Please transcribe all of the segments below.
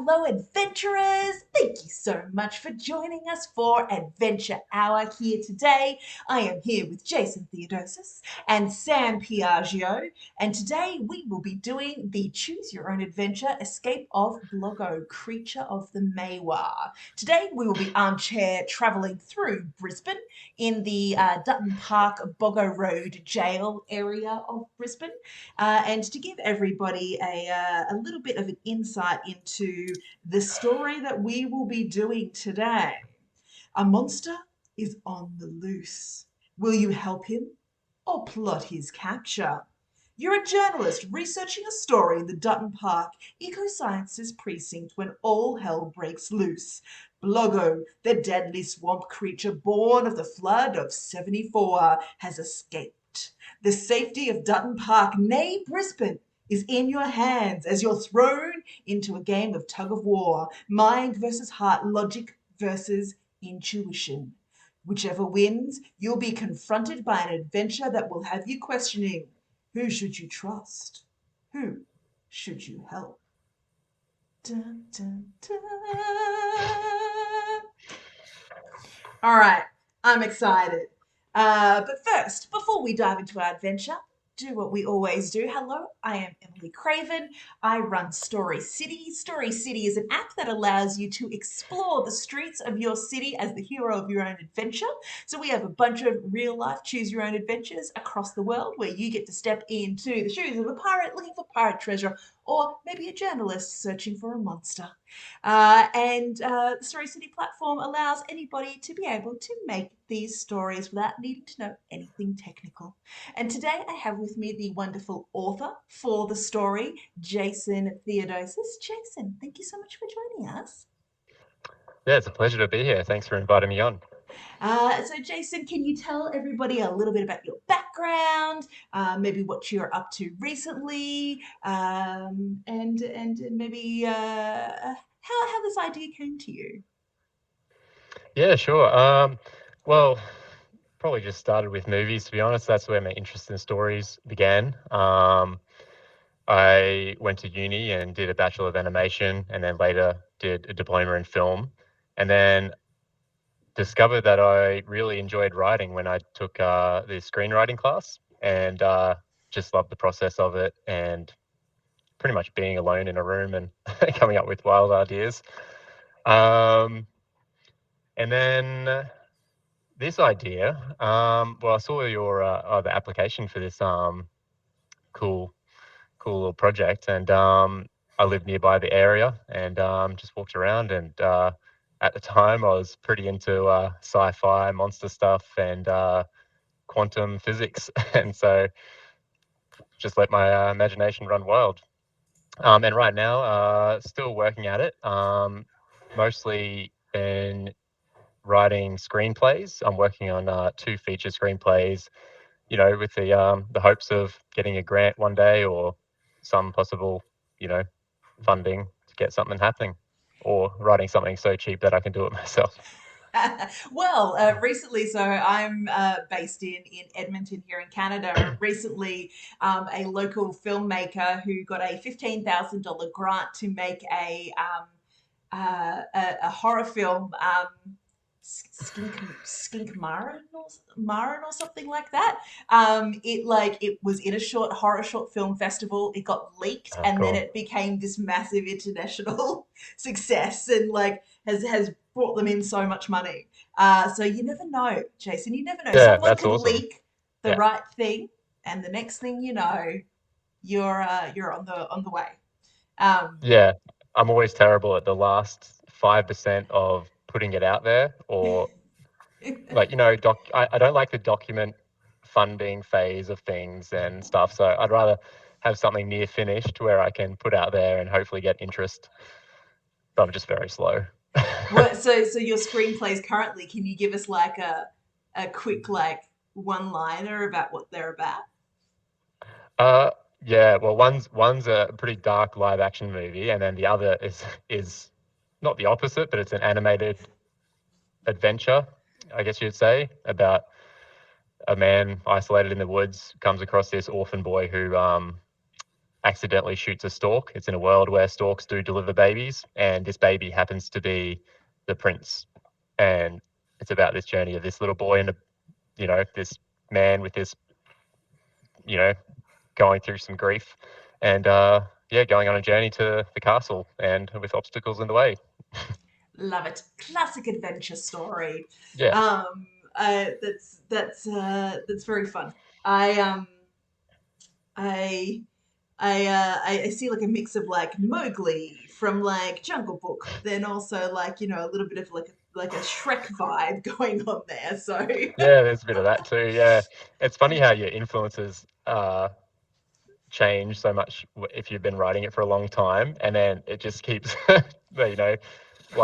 hello, adventurers! Thank you so much for joining us for Adventure Hour here today. I am here with Jason Theodosis and Sam Piaggio, and today we will be doing the Choose Your Own Adventure Escape of Bloggo, Creature of the Maiwar. Today we will be armchair travelling through Brisbane in the Dutton Park Boggo Road jail area of Brisbane, and to give everybody a little bit of an insight into the story that we will be doing today. A monster is on the loose. Will you help him or plot his capture? You're a journalist researching a story in the Dutton Park Ecosciences precinct when all hell breaks loose. Bloggo, the deadly swamp creature born of the flood of 74, has escaped. The safety of Dutton Park, nay Brisbane, is in your hands as you're thrown into a game of tug-of-war, mind versus heart, logic versus intuition. Whichever wins, you'll be confronted by an adventure that will have you questioning, who should you trust? Who should you help? Dun, dun, dun. All right, I'm excited. But first, before we dive into our adventure, do what we always do. Hello, I am Emily Craven. I run Story City. Story City is an app that allows you to explore the streets of your city as the hero of your own adventure. So we have a bunch of real life choose your own adventures across the world where you get to step into the shoes of a pirate looking for pirate treasure, or maybe a journalist searching for a monster. The Story City platform allows anybody to be able to make these stories without needing to know anything technical. And today I have with me the wonderful author for the story, Jason Theodosis. Jason, thank you so much for joining us. Yeah, it's a pleasure to be here. Thanks for inviting me on. So Jason, can you tell everybody a little bit about your background, maybe what you're up to recently, and maybe how this idea came to you? Yeah, sure. Well, probably just started with movies, to be honest. That's where my interest in stories began. I went to uni and did a Bachelor of Animation, and then later did a diploma in film, and then discovered that I really enjoyed writing when I took the screenwriting class, and just loved the process of it, and pretty much being alone in a room and coming up with wild ideas. Um, and then this idea, well, I saw your the application for this cool little project, and I live nearby the area, and just walked around, and at the time I was pretty into sci-fi, monster stuff, and quantum physics, and so just let my imagination run wild. And right now, still working at it. Mostly been writing screenplays. I'm working on 2 feature screenplays, with the hopes of getting a grant one day, or some possible, funding to get something happening, or writing something so cheap that I can do it myself. Well, recently, so I'm based in Edmonton here in Canada. Recently, a local filmmaker who got a $15,000 grant to make a horror film, Skink Marin or something like that. It was in a horror short film festival. It got leaked, Oh, and then cool. it became this massive international success, and has brought them in so much money. So you never know, Jason. You never know. Yeah, Someone that's could awesome. leak the Yeah. right thing, and the next thing you know, you're on the way. Um, Yeah. I'm always terrible at the last 5% of putting it out there, or like, I don't like the document funding phase of things and stuff. So I'd rather have something near finished where I can put out there and hopefully get interest. But I'm just very slow. so your screenplays currently, can you give us like a quick like one liner about what they're about? uh, yeah. Well, one's a pretty dark live action movie, and then the other is not the opposite, but it's an animated adventure, I guess you'd say, about a man isolated in the woods comes across this orphan boy who accidentally shoots a stork. It's in a world where storks do deliver babies, and this baby happens to be the prince. And it's about this journey of this little boy and this man with this, going through some grief, and going on a journey to the castle and with obstacles in the way. Love it. Classic adventure story. Yeah. That's very fun. I see like a mix of like Mowgli from like Jungle Book, but then also like a little bit of like a Shrek vibe going on there. So Yeah, there's a bit of that too. Yeah, it's funny how your influences change so much if you've been writing it for a long time, and then it just keeps 1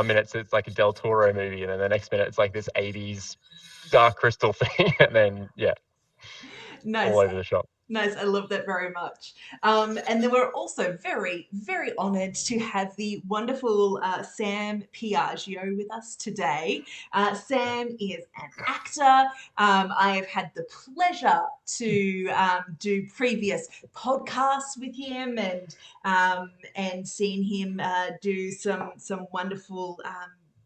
minute it's like a Del Toro movie, and then the next minute it's like this 80s Dark Crystal thing, and then nice. all over the shop. Nice, I love that very much. And then we're also very, very honoured to have the wonderful Sam Piaggio with us today. Sam is an actor. I have had the pleasure to do previous podcasts with him and seen him do some wonderful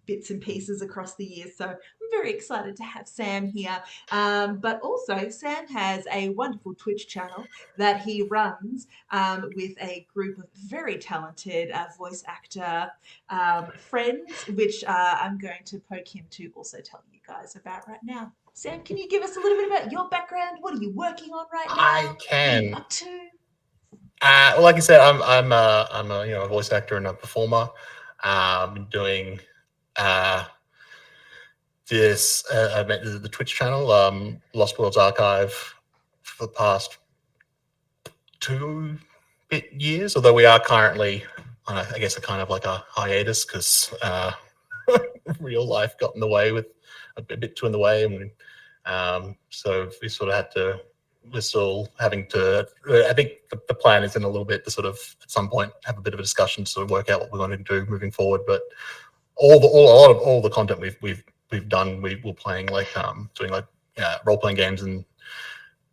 bits and pieces across the years. So I'm very excited to have Sam here. But also, Sam has a wonderful Twitch channel that he runs with a group of very talented voice actor friends, which I'm going to poke him to also tell you guys about right now. Sam, can you give us a little bit about your background? What are you working on right now? I can. What are you up to? Well, like I said, I'm a voice actor and a performer. I'm doing this the Twitch channel, Lost Worlds Archive, for the past 2 years. Although we are currently on, I guess, a kind of like a hiatus because real life got in the way with a bit too in the way, and so we sort of had to. We're still having to. I think the plan is in a little bit to sort of at some point have a bit of a discussion to sort of work out what we're going to do moving forward. But a lot of the content we've done, we're playing like doing like role playing games, and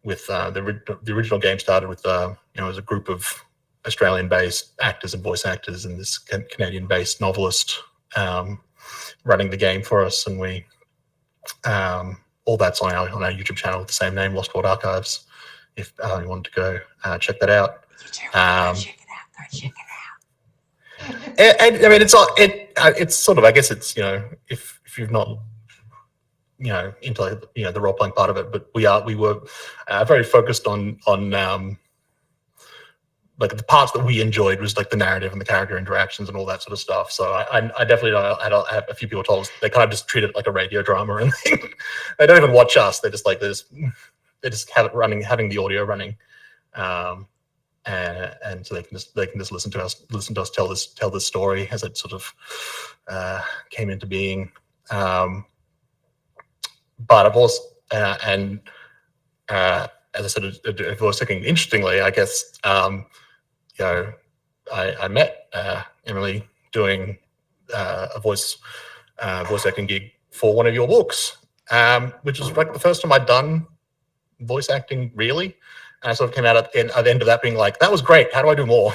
with the original game started with as a group of Australian based actors and voice actors and this Canadian based novelist running the game for us, and we. All that's on our YouTube channel with the same name, Lost World Archives. If you wanted to go check that out, Go check it out. Go check it out. and I mean, it's sort of, I guess it's if you're not into the role playing part of it, but we were very focused on like the parts that we enjoyed was like the narrative and the character interactions and all that sort of stuff. So I definitely I have a few people told us they kind of just treat it like a radio drama, and they don't even watch us. They just have it running, having the audio running, and so they can just listen to us tell this story as it sort of came into being. But I've also as I said, if I was thinking interestingly, I guess. I met Emily doing a voice acting gig for one of your books, which was like the first time I'd done voice acting really. And I sort of came out at the end of that being like, that was great. How do I do more?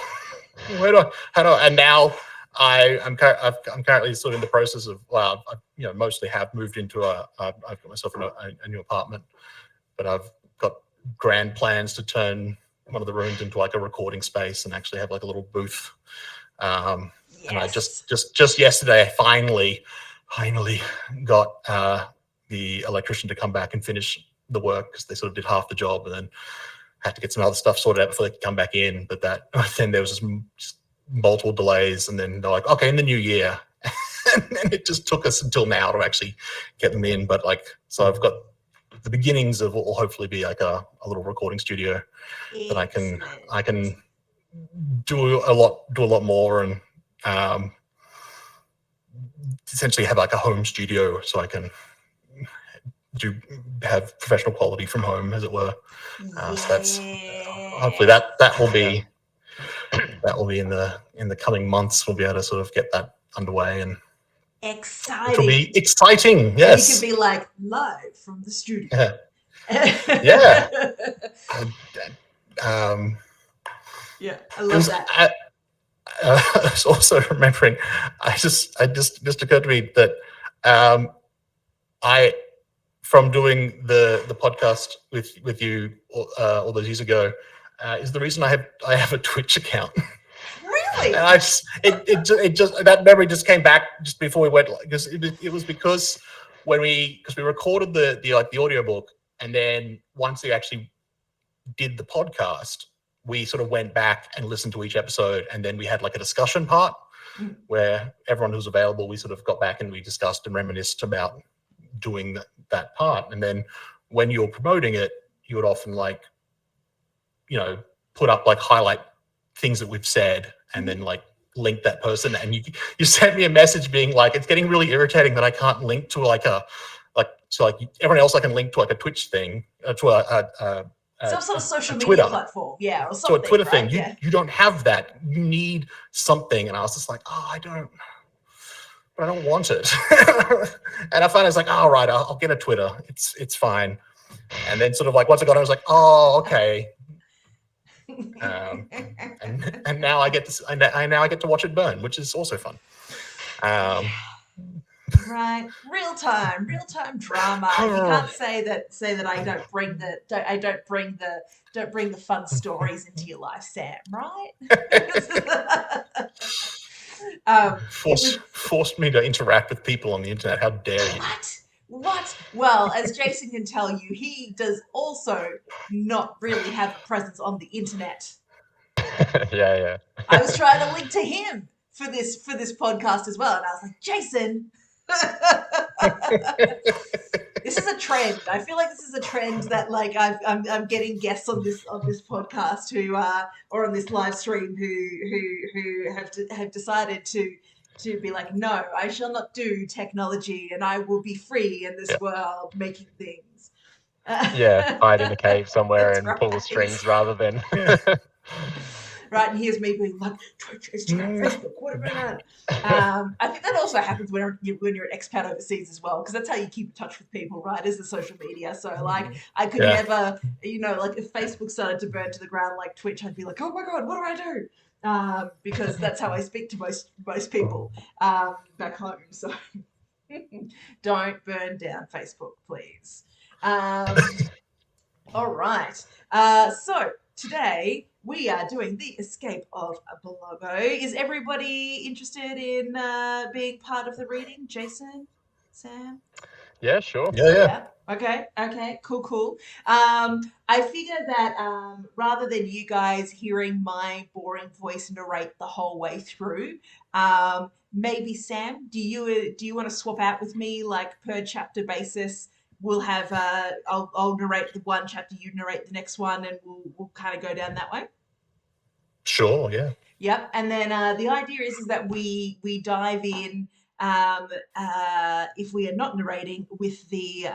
And now I'm currently sort of in the process of, well, I mostly have moved into I've got myself a new apartment, but I've got grand plans to turn one of the rooms into like a recording space and actually have like a little booth. And I just yesterday I finally got the electrician to come back and finish the work because they sort of did half the job and then had to get some other stuff sorted out before they could come back in. But then there was just multiple delays, and then they're like, okay, in the new year. And then it just took us until now to actually get them in. But like, so I've got the beginnings of what will hopefully be like a little recording studio that I can do a lot more, and essentially have like a home studio so I can have professional quality from home, as it were. So that's hopefully that will be in the coming months. We'll be able to sort of get that underway, and exciting. Which will be exciting. Yes, you can be like live from the studio. Yeah. Yeah, I love that. I was also remembering, it just occurred to me that I, from doing the podcast with you all those years ago, is the reason I have a Twitch account. Really? And it just that memory just came back just before we went, because it was because we recorded the audiobook, and then once we actually did the podcast, we sort of went back and listened to each episode, and then we had like a discussion part where everyone who was available, we sort of got back and we discussed and reminisced about doing that part. And then when you're promoting it, you would often put up like highlight things that we've said, and then like link that person. And you sent me a message being like, it's getting really irritating that I can't link to everyone else. I can link to like a Twitch thing, to some sort of social media Twitter platform, yeah, or something. So a Twitter right? thing, you don't have that. You need something. And I was just like, I don't want it. And I finally was like, all right, I'll get a Twitter. It's fine. And then sort of like once I got it, I was like, oh, okay. And now I get to watch it burn, which is also fun. Right, real time drama. You can't say that I don't bring the fun stories into your life, Sam. Right? Forced me to interact with people on the internet. How dare you? What? Well, as Jason can tell you, he does also not really have a presence on the internet. Yeah. I was trying to link to him for this podcast as well, and I was like, Jason. This is a trend. I feel like this is a trend that like I'm getting guests on this podcast who or on this live stream who have decided to be like, no, I shall not do technology, and I will be free in this world making things. Hide in a cave somewhere and pull the strings rather than. Right, and here's me being like, Twitch, Instagram, Facebook, what about that? I think that also happens when you're an expat overseas as well, because that's how you keep in touch with people, right, is the social media. So, like, I could never, like, if Facebook started to burn to the ground like Twitch, I'd be like, oh my God, what do I do? Because that's how I speak to most people back home. So don't burn down Facebook, please. All right. So today we are doing the escape of Bloggo. Is everybody interested in being part of the reading? Jason, Sam? Yeah, sure. Yeah. Okay. Cool. I figure that rather than you guys hearing my boring voice narrate the whole way through, maybe Sam, do you want to swap out with me, like per chapter basis? We'll have I'll narrate the one chapter, you narrate the next one, and we'll kind of go down that way. Sure. Yeah. Yep. And then the idea is that we dive in. If we are not narrating with the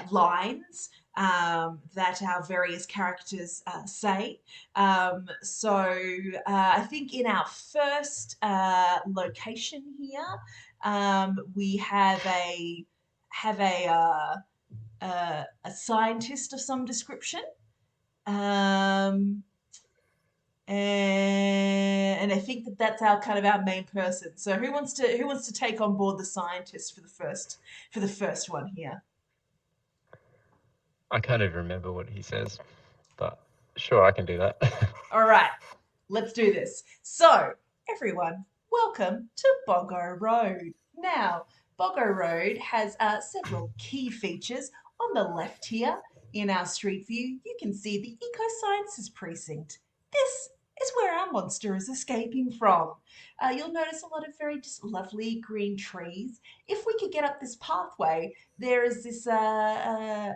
lines that our various characters say. So I think in our first location here, we have a scientist of some description. And I think that's our main person. So who wants to take on board the scientist for the first one here? I can't even remember what he says, but sure, I can do that. All right, let's do this. So everyone, welcome to Bloggo Road. Now, Bloggo Road has several key features. On the left here, in our street view, you can see the Ecosciences precinct. This is where our monster is escaping from. You'll notice a lot of very just lovely green trees. If we could get up this pathway, there is this, I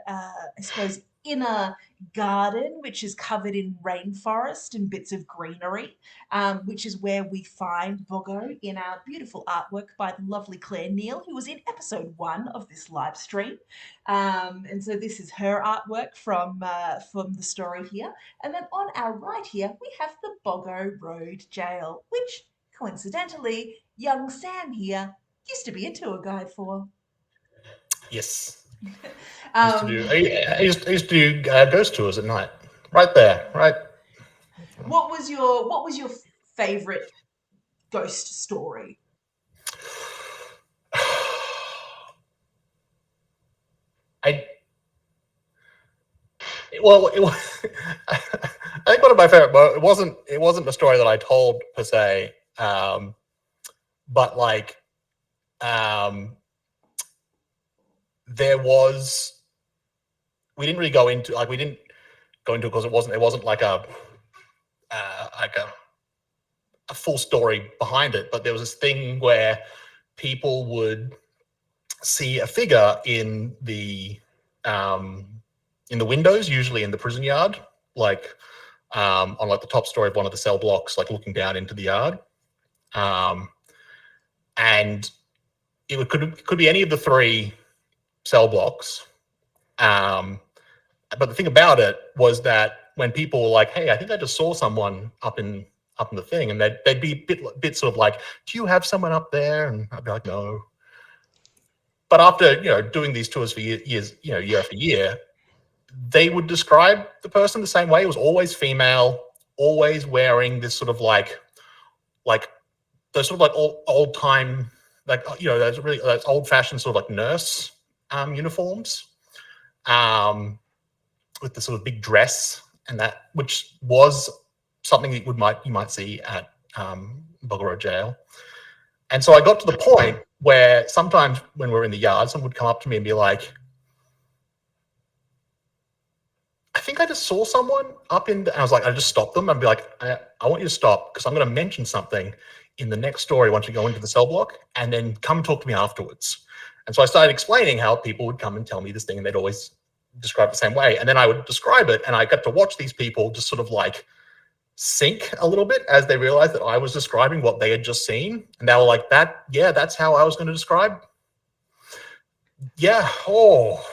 suppose, inner garden, which is covered in rainforest and bits of greenery, which is where we find Bloggo in our beautiful artwork by the lovely Clare Neal, who was in episode 1 of this live stream. And so this is her artwork from the story here. And then on our right here, we have the Bloggo Road Jail, which coincidentally, young Sam here used to be a tour guide for. Yes. I used to do ghost tours at night. Right there, right What was your favorite ghost story? It was. I think one of my favorite. It wasn't the story that I told per se, but like, there was. We didn't really go into it because it wasn't like a full story behind it. But there was this thing where people would see a figure in the windows, usually in the prison yard, like on like the top story of one of the cell blocks, like looking down into the yard. And it could be any of the 3 cell blocks. But the thing about it was that when people were like, "Hey, I think I just saw someone up in the thing," and they'd be a bit sort of like, "Do you have someone up there?" And I'd be like, "No." But after doing these tours for years, year after year, they would describe the person the same way. It was always female, always wearing this sort of like those sort of like old time, like those old fashioned sort of like nurse uniforms, with the sort of big dress, and that, which was something that you might see at Bloggo Road Jail. And so I got to the point where sometimes when we're in the yard, someone would come up to me and be like, "I think I just saw someone up in," and I was like, I just stopped them and be like, I want you to stop, because I'm going to mention something in the next story once you go into the cell block, and then come talk to me afterwards. And so I started explaining how people would come and tell me this thing, and they'd always describe it the same way. And then I would describe it, and I got to watch these people just sort of like sink a little bit as they realized that I was describing what they had just seen. And they were like, that's how I was going to describe. Yeah. Oh.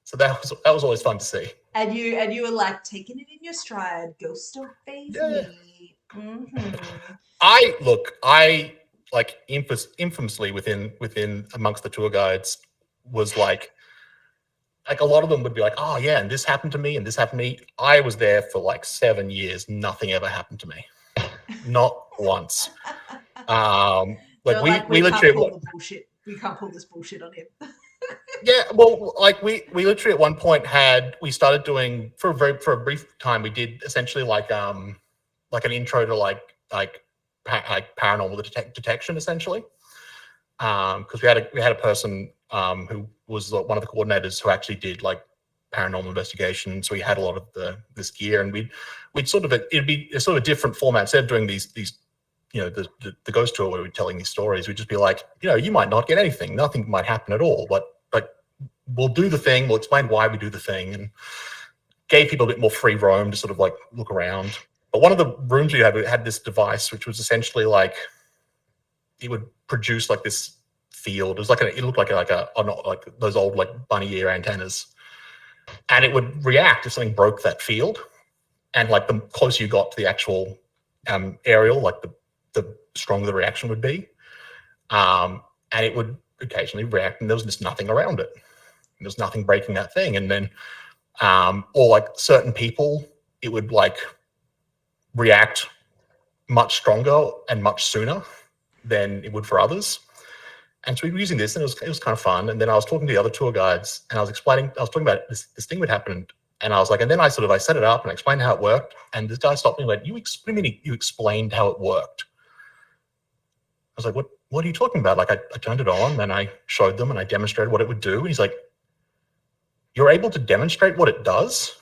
So that was always fun to see. And you were like taking it in your stride. Ghost don't faze me. Mm-hmm. I like infamously within amongst the tour guides was like a lot of them would be like, "Oh yeah, and this happened to me, and this happened to me." I was there for like 7 years. Nothing ever happened to me. Not once. Like we literally can't pull the bullshit. We can't pull this bullshit on him. Yeah, well, like we literally at one point we started doing for a brief time, we did essentially like an intro to like paranormal detection essentially, because we had a person who was one of the coordinators who actually did like paranormal investigation, so we had a lot of this gear, and we'd sort of it'd be a sort of a different format. Instead of doing these the ghost tour where we're telling these stories, we'd just be like, you might not get anything, nothing might happen at all, but we'll do the thing, we'll explain why we do the thing, and gave people a bit more free roam to sort of like look around. But one of the rooms we had this device, which was essentially like, it would produce like this field. It was like it looked like those old like bunny ear antennas, and it would react if something broke that field. And like the closer you got to the actual aerial, like the stronger the reaction would be. And it would occasionally react, and there was just nothing around it. There was nothing breaking that thing. And then, or like certain people, it would like react much stronger and much sooner than it would for others. And so we were using this, and it was kind of fun. And then I was talking to the other tour guides, and I was talking about this thing would happen. And I was like, and then I set it up and I explained how it worked. And this guy stopped me and went, you explained how it worked? I was like, what are you talking about? Like I turned it on and I showed them and I demonstrated what it would do. And he's like, you're able to demonstrate what it does?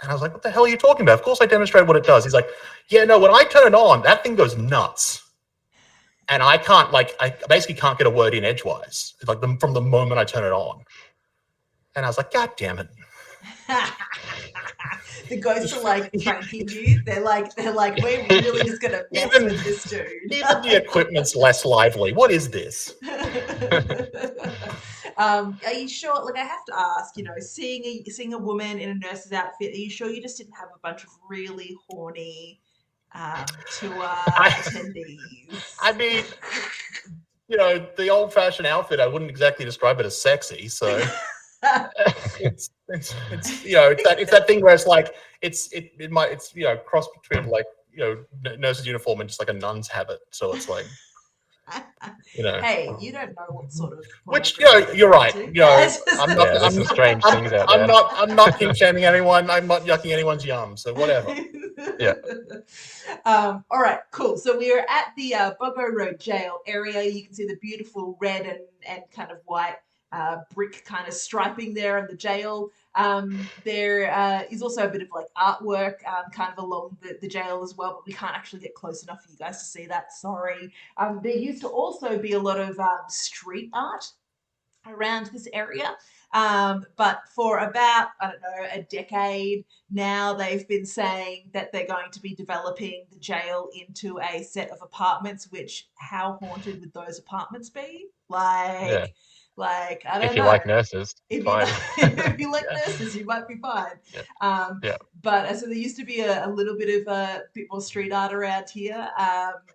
And I was like, what the hell are you talking about? Of course I demonstrated what it does. He's like, yeah, no, when I turn it on, that thing goes nuts. And I basically can't get a word in edgewise. It's like from the moment I turn it on. And I was like, God damn it. The ghosts are like pranking you. They're like, we're really just gonna mess with this dude. Even the equipment's less lively. What is this? Are you sure? Like, I have to ask. Seeing a woman in a nurse's outfit. Are you sure you just didn't have a bunch of really horny tour attendees? I mean, the old-fashioned outfit, I wouldn't exactly describe it as sexy. So it's you know, it's that thing where it's like it's you know, cross between like, you know, nurse's uniform and just like a nun's habit. So it's like, you know. Hey, you don't know what sort of Which, you know, you're right. You know, I'm not. Yeah, there's some strange things out I'm there. not kink shaming anyone. I'm not yucking anyone's yum. So whatever. Yeah. All right, cool. So we are at the Bloggo Road jail area. You can see the beautiful red and kind of white brick kind of striping there in the jail. There is also a bit of like artwork kind of along the jail as well, but we can't actually get close enough for you guys to see that. Sorry. There used to also be a lot of street art around this area. But for about, I don't know, a decade now, they've been saying that they're going to be developing the jail into a set of apartments, which how haunted would those apartments be? Yeah. Like I don't If you know. like nurses, If fine. if you like Yeah. nurses, you might be fine. Yeah. Yeah. But so there used to be a little bit of a bit more street art around here.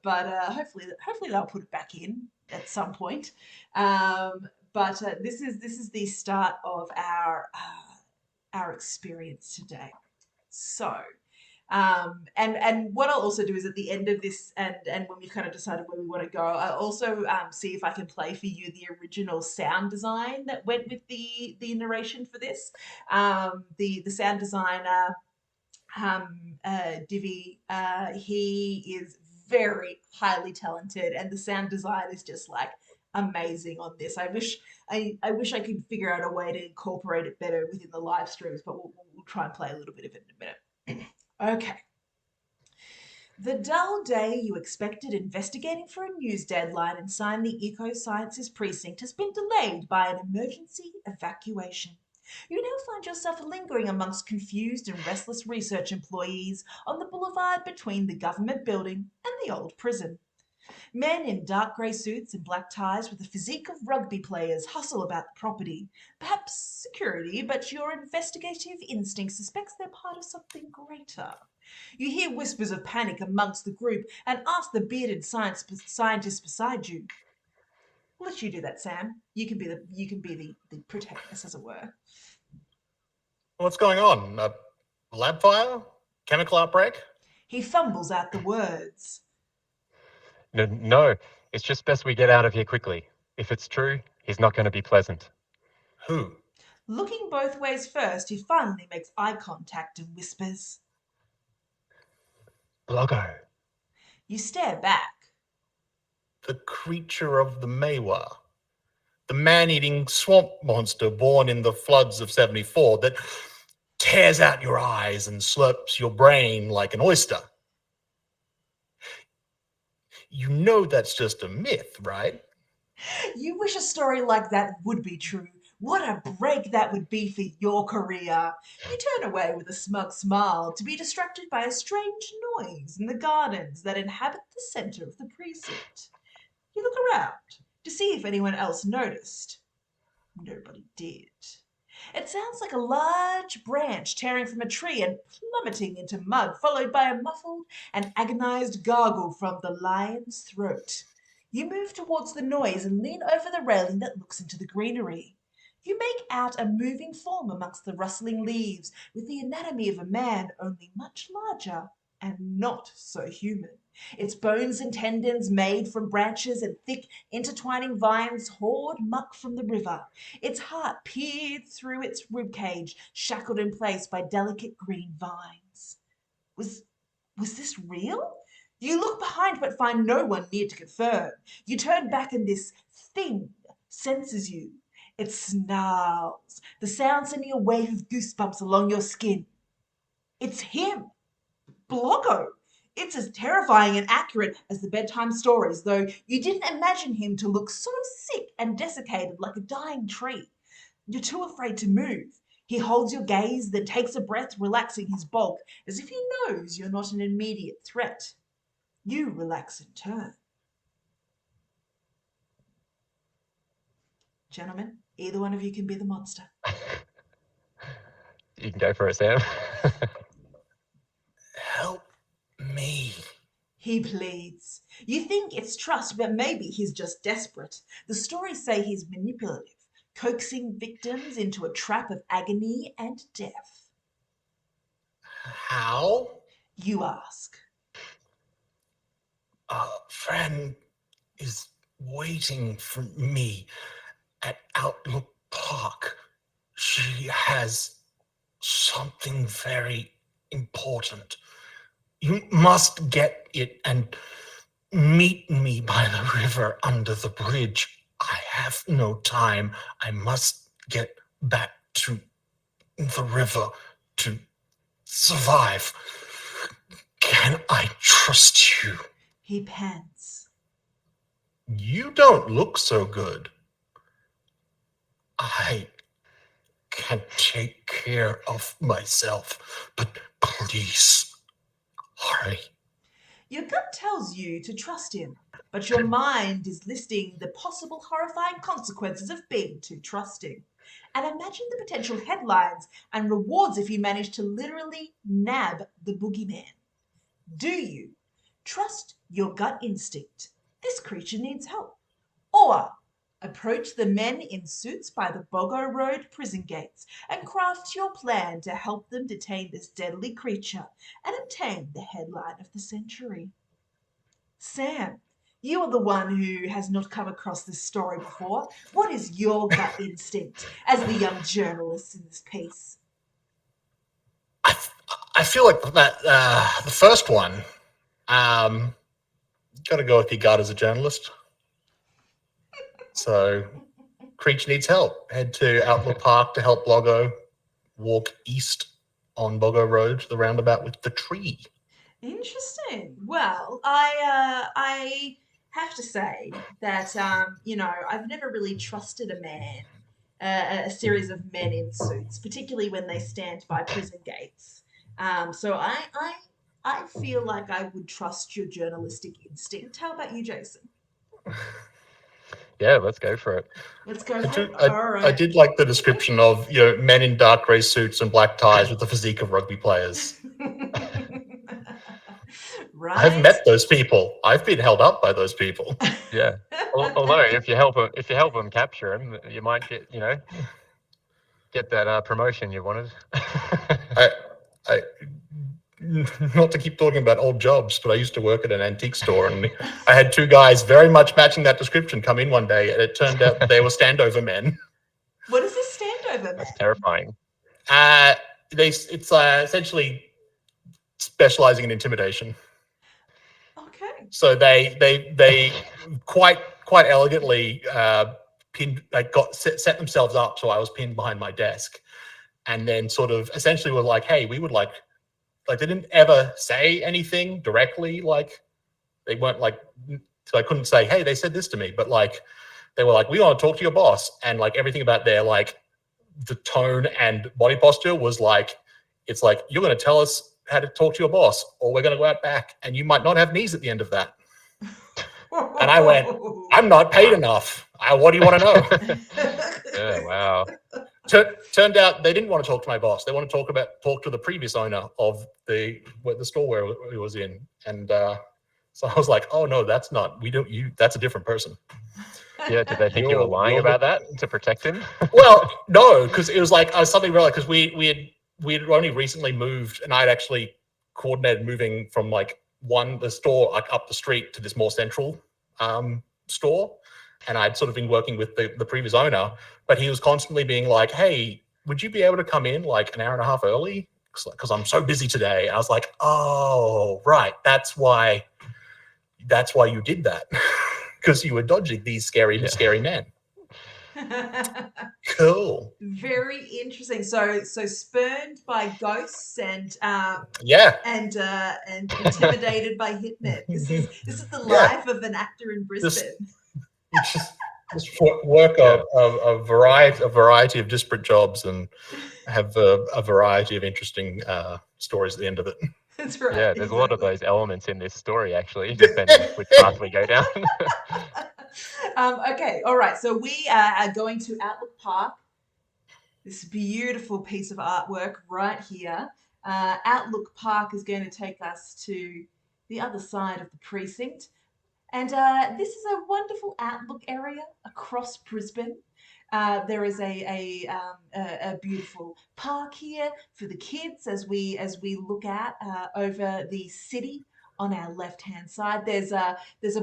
But hopefully they'll put it back in at some point. But this is the start of our experience today. So. And what I'll also do is at the end of this, and when we've kind of decided where we want to go, I'll also see if I can play for you the original sound design that went with the narration for this. The sound designer, Divi, he is very highly talented, and the sound design is just like amazing on this. I wish I could figure out a way to incorporate it better within the live streams, but we'll try and play a little bit of it in a minute. Okay. The dull day you expected investigating for a news deadline inside the Ecosciences precinct has been delayed by an emergency evacuation. You now find yourself lingering amongst confused and restless research employees on the boulevard between the government building and the old prison. Men in dark grey suits and black ties with the physique of rugby players hustle about the property. Perhaps security, but your investigative instinct suspects they're part of something greater. You hear whispers of panic amongst the group and ask the bearded scientist beside you. I'll let you do that, Sam. You can be the protagonist, as it were. What's going on? A lab fire? Chemical outbreak? He fumbles out the words. No, it's just best we get out of here quickly. If it's true, he's not going to be pleasant. Who? Looking both ways first, he finally makes eye contact and whispers. Bloggo. You stare back. The creature of the Maiwar. The man-eating swamp monster born in the floods of 74 that tears out your eyes and slurps your brain like an oyster. You know that's just a myth, right? You wish a story like that would be true. What a break that would be for your career. You turn away with a smug smile to be distracted by a strange noise in the gardens that inhabit the center of the precinct. You look around to see if anyone else noticed. Nobody did. It sounds like a large branch tearing from a tree and plummeting into mud, followed by a muffled and agonized gargle from the lion's throat. You move towards the noise and lean over the railing that looks into the greenery. You make out a moving form amongst the rustling leaves, with the anatomy of a man, only much larger and not so human. Its bones and tendons made from branches and thick intertwining vines hoard muck from the river. Its heart peered through its ribcage, shackled in place by delicate green vines. Was this real? You look behind but find no one near to confirm. You turn back and this thing senses you. It snarls, the sound sending a wave of goosebumps along your skin. It's him, Bloggo. It's as terrifying and accurate as the bedtime stories, though you didn't imagine him to look so sick and desiccated like a dying tree. You're too afraid to move. He holds your gaze, then takes a breath, relaxing his bulk, as if he knows you're not an immediate threat. You relax in turn. Gentlemen, either one of you can be the monster. You can go for it, Sam. Help me. He pleads. You think it's trust, but maybe he's just desperate. The stories say he's manipulative, coaxing victims into a trap of agony and death? How? You ask. A friend is waiting for me at Outlook Park. She has something very important. You must get it and meet me by the river under the bridge. I have no time. I must get back to the river to survive. Can I trust you? He pants. You don't look so good. I can take care of myself, but please hurry. Your gut tells you to trust him, but your mind is listing the possible horrifying consequences of being too trusting. And imagine the potential headlines and rewards if you manage to literally nab the boogeyman. Do you trust your gut instinct? This creature needs help. Or approach the men in suits by the Bloggo Road prison gates and craft your plan to help them detain this deadly creature and obtain the headline of the century. Sam, you are the one who has not come across this story before. What is your gut instinct as the young journalist in this piece? I feel like that the first one, got to go with your gut as a journalist. So, creature needs help. Head to Outlook Park to help Bloggo walk east on Bloggo Road to the roundabout with the tree. Interesting. Well, I have to say that I've never really trusted a man, a series of men in suits, particularly when they stand by prison gates. So I feel like I would trust your journalistic instinct. How about you, Jason? Yeah, let's go for it. Let's go for it. All right. I did like the description of men in dark grey suits and black ties with the physique of rugby players. Right. I've met those people. I've been held up by those people. Yeah. Although if you help them capture him, you might get get that promotion you wanted. I not to keep talking about old jobs, but I used to work at an antique store, and I had two guys very much matching that description come in one day, and it turned out they were standover men. What is this standover man? That's terrifying. It's essentially specializing in intimidation. Okay. So they quite elegantly set themselves up so I was pinned behind my desk, and then sort of essentially were like, hey, we would like they didn't ever say anything directly, like they weren't like, so I couldn't say, hey, they said this to me, but like they were like, we want to talk to your boss, and like everything about their like the tone and body posture was like, it's like, you're going to tell us how to talk to your boss, or we're going to go out back and you might not have knees at the end of that. And I went, I'm not paid enough. What do you want to know? Yeah, wow. Turned out they didn't want to talk to my boss. They want to talk to the previous owner of the store where he was in. And so I was like, oh no, that's not, that's a different person. Yeah, did they think you were lying about that to protect him? Well, no, because it was like something really, because we had only recently moved, and I'd actually coordinated moving from like the store like up the street to this more central store, and I'd sort of been working with the previous owner, but he was constantly being like, hey, would you be able to come in like an hour and a half early, because I'm so busy today? And I was like, oh right, that's why you did that. Because you were dodging these scary men. Cool. Very interesting. So spurned by ghosts and intimidated by hitmen. This is the life of an actor in Brisbane. Just work a variety of disparate jobs and have a variety of interesting stories at the end of it. That's right. Yeah, there's a lot of those elements in this story, actually, depending which path we go down. Okay, all right. So we are going to Outlook Park. This beautiful piece of artwork right here. Outlook Park is going to take us to the other side of the precinct. And this is a wonderful outlook area across Brisbane. There is a beautiful park here for the kids as we look out over the city. On our left-hand side, there's a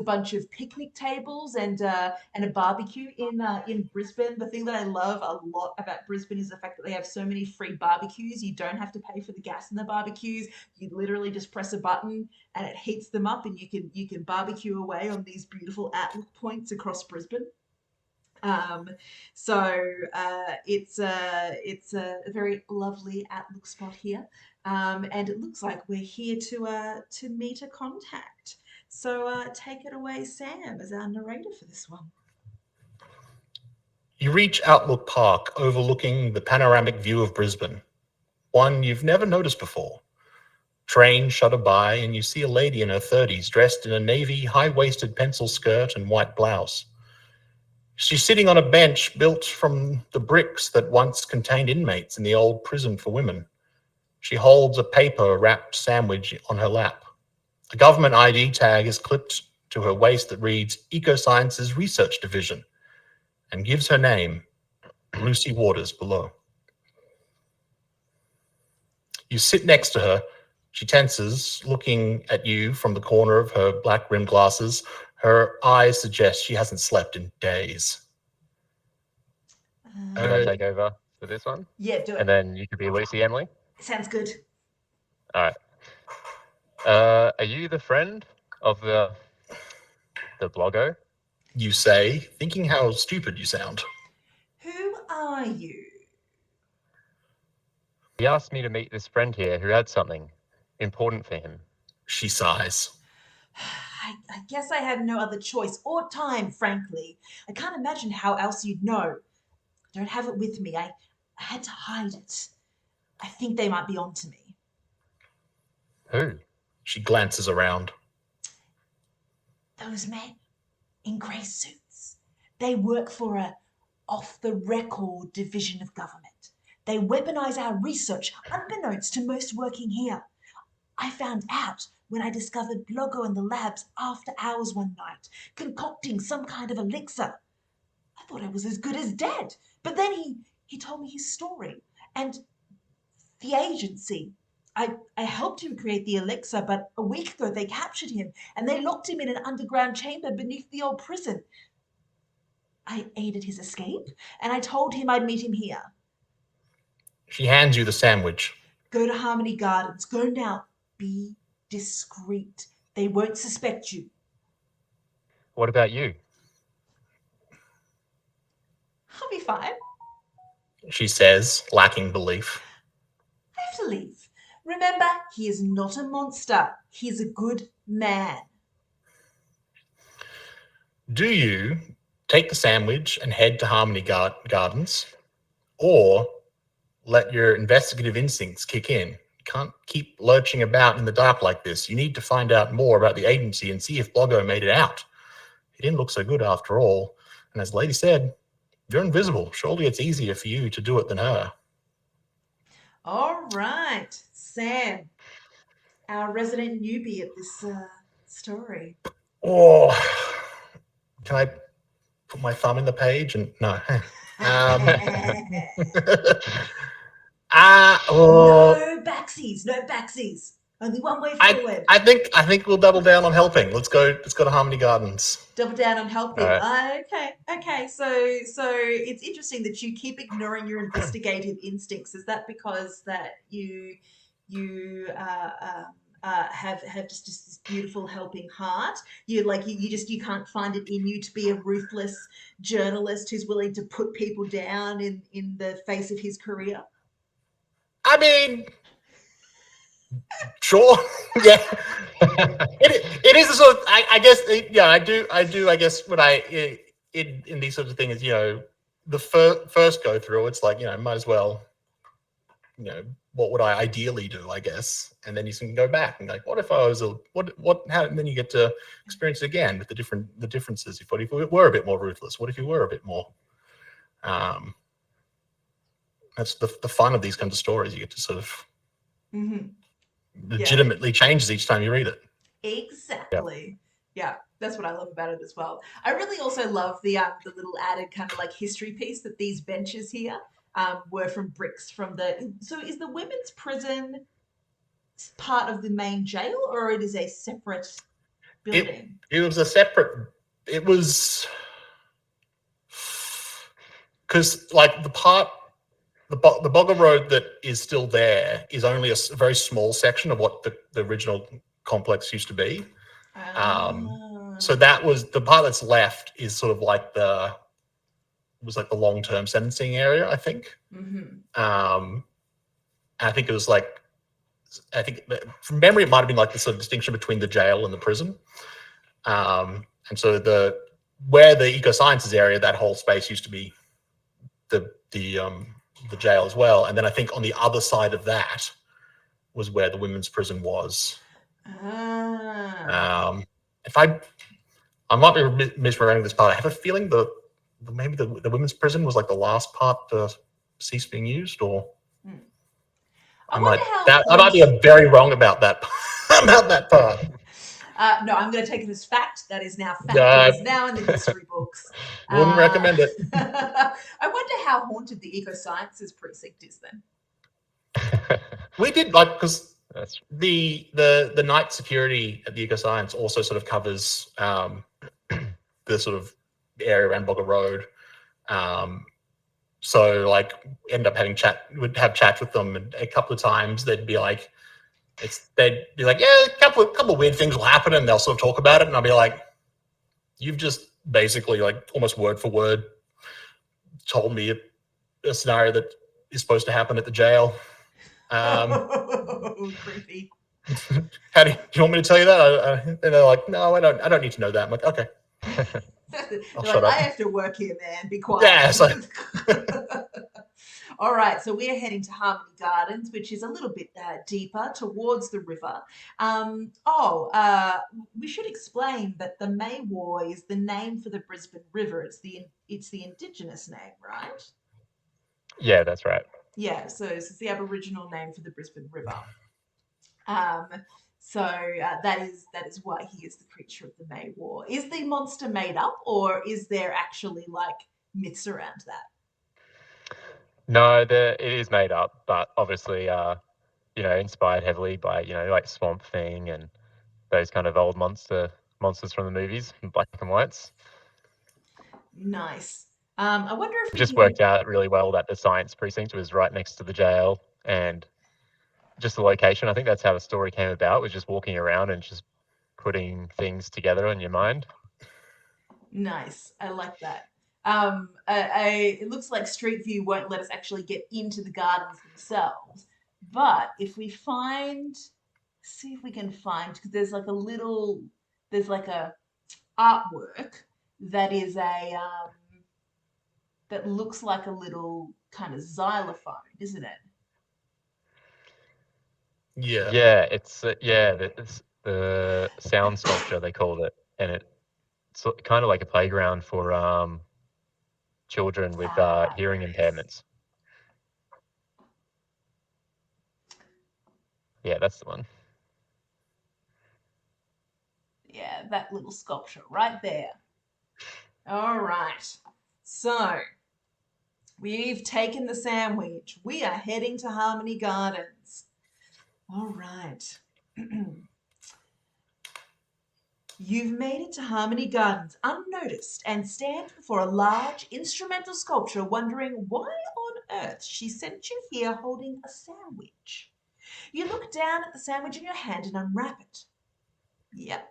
bunch of picnic tables and a barbecue in Brisbane. The thing that I love a lot about Brisbane is the fact that they have so many free barbecues. You don't have to pay for the gas in the barbecues. You literally just press a button and it heats them up, and you can barbecue away on these beautiful outlook points across Brisbane. It's a very lovely outlook spot here, and it looks like we're here to meet a contact. So take it away, Sam, as our narrator for this one. You reach Outlook Park, overlooking the panoramic view of Brisbane, one you've never noticed before. Trains shudder by, and you see a lady in her 30s dressed in a navy high-waisted pencil skirt and white blouse. She's sitting on a bench built from the bricks that once contained inmates in the old prison for women. She holds a paper-wrapped sandwich on her lap. A government ID tag is clipped to her waist that reads Ecosciences Research Division and gives her name, Lucy Waters, below. You sit next to her. She tenses, looking at you from the corner of her black-rimmed glasses. Her eyes suggest she hasn't slept in days. Can I take over for this one? Yeah, do it. And then you could be Lucy, Emily? Sounds good. All right. Are you the friend of the Bloggo? You say, thinking how stupid you sound. Who are you? He asked me to meet this friend here who had something important for him. She sighs. I guess I have no other choice or time, frankly. I can't imagine how else you'd know. I don't have it with me. I had to hide it. I think they might be onto me. Who? She glances around. Those men in grey suits. They work for a off-the-record division of government. They weaponize our research unbeknownst to most working here. I found out when I discovered Bloggo in the labs after hours one night, concocting some kind of elixir. I thought I was as good as dead, but then he told me his story and the agency. I helped him create the elixir, but a week ago they captured him and they locked him in an underground chamber beneath the old prison. I aided his escape and I told him I'd meet him here. She hands you the sandwich. Go to Harmony Gardens. Go now. Be discreet. They won't suspect you. What about you? I'll be fine. She says, lacking belief. I have to leave. Remember, he is not a monster. He is a good man. Do you take the sandwich and head to Harmony Gardens, or let your investigative instincts kick in? You can't keep lurching about in the dark like this. You need to find out more about the agency and see if Bloggo made it out. He didn't look so good after all. And as the lady said, you're invisible. Surely it's easier for you to do it than her. All right, Sam, our resident newbie at this story. Oh, can I put my thumb in the page? And no. No backsies, no backsies. Only one way forward. I think we'll double down on helping. Let's go to Harmony Gardens. Double down on helping. Right. Okay. So it's interesting that you keep ignoring your investigative instincts. Is that because that you have just this beautiful helping heart? You can't find it in you to be a ruthless journalist who's willing to put people down in the face of his career? I mean, sure, yeah. It is a sort of, I guess, yeah. I do. I guess when in these sorts of things, the first go through, it's like, might as well, what would I ideally do? I guess, and then you can go back and like, what if I was how? And then you get to experience it again with the differences. What if we were a bit more ruthless? What if you were a bit more? That's the fun of these kinds of stories. You get to sort of legitimately changes each time you read it. Exactly. Yeah. That's what I love about it as well. I really also love the little added kind of like history piece that these benches here were from bricks from the. So is the women's prison part of the main jail, or it is a separate building? It was a separate. It was because like the Bogger Road that is still there is only a very small section of what the original complex used to be. So that was the part that's left is sort of like the long-term sentencing area, I think. I think it was like, from memory, it might have been like the sort of distinction between the jail and the prison. And so where the Ecosciences area, that whole space used to be the jail as well. And then I think on the other side of that was where the women's prison was. If I might be misremembering this part. I have a feeling maybe the women's prison was like the last part to cease being used, or I might be very wrong about that about that part. No, I'm going to take it as fact. That is now fact. It is now in the history books. Wouldn't recommend it. I wonder how haunted the Ecosciences precinct is then. We did like because the night security at the Ecoscience also sort of covers the sort of area around Bogger Road. So like end up we'd have chats with them, and a couple of times they'd be like, yeah, a couple of weird things will happen, and they'll sort of talk about it, and I'll be like, you've just basically like almost word for word told me a scenario that is supposed to happen at the jail. Creepy. Do you want me to tell you that? And they're like, no, I don't need to know that. I'm like, okay. I have to work here, man. Be quiet. Yeah, it's like... All right, so we're heading to Harmony Gardens, which is a little bit deeper towards the river. We should explain that the Maiwar is the name for the Brisbane River. It's the indigenous name, right? Yeah, that's right. Yeah, so it's the Aboriginal name for the Brisbane River. So that is why he is the creature of the Maiwar. Is the monster made up, or is there actually like myths around that? No, it is made up, but obviously, inspired heavily by like Swamp Thing and those kind of old monsters from the movies, black and whites. Nice. I wonder if it just worked out really well that the science precinct was right next to the jail, and just the location. I think that's how the story came about, was just walking around and just putting things together in your mind. Nice. I like that. It looks like Street View won't let us actually get into the gardens themselves, but if we see if we can find, because there's like a artwork that is that looks like a little kind of xylophone, isn't it? Yeah. Yeah, it's the sound sculpture they called it, and it's kind of like a playground for children with hearing impairments. Yeah, that's the one. Yeah, that little sculpture right there. All right. So we've taken the sandwich. We are heading to Harmony Gardens. All right. You've made it to Harmony Gardens unnoticed and stand before a large instrumental sculpture wondering why on earth she sent you here holding a sandwich. You look down at the sandwich in your hand and unwrap it. Yep,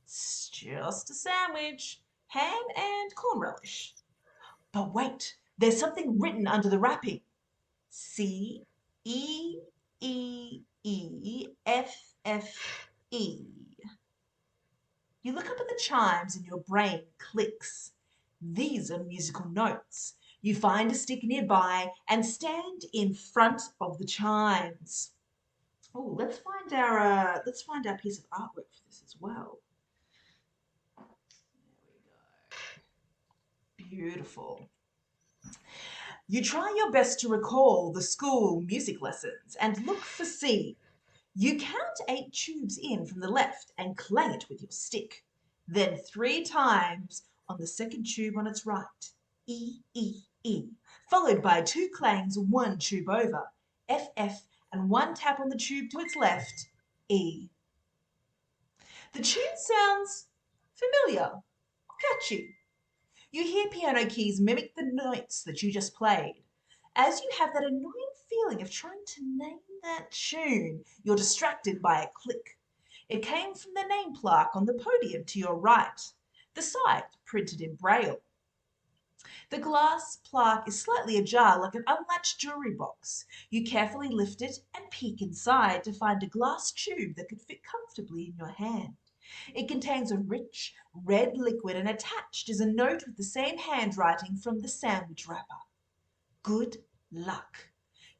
it's just a sandwich, ham and corn relish. But wait, there's something written under the wrapping. C-E-E-E-F-F-E. You look up at the chimes and your brain clicks. These are musical notes. You find a stick nearby and stand in front of the chimes. Oh, let's find our piece of artwork for this as well. There we go. Beautiful. You try your best to recall the school music lessons and look for C. You count 8 tubes in from the left and clang it with your stick. then 3 times on the second tube on its right. E, E, E. Followed by 2 clangs 1 tube over. F, F, and 1 tap on the tube to its left. E. The tune sounds familiar, catchy. You hear piano keys mimic the notes that you just played. As you have that annoying feeling of trying to name that tune, you're distracted by a click. It came from the name plaque on the podium to your right, the side printed in Braille. The glass plaque is slightly ajar like an unlatched jewelry box. You carefully lift it and peek inside to find a glass tube that could fit comfortably in your hand. It contains a rich, red liquid, and attached is a note with the same handwriting from the sandwich wrapper. Good luck.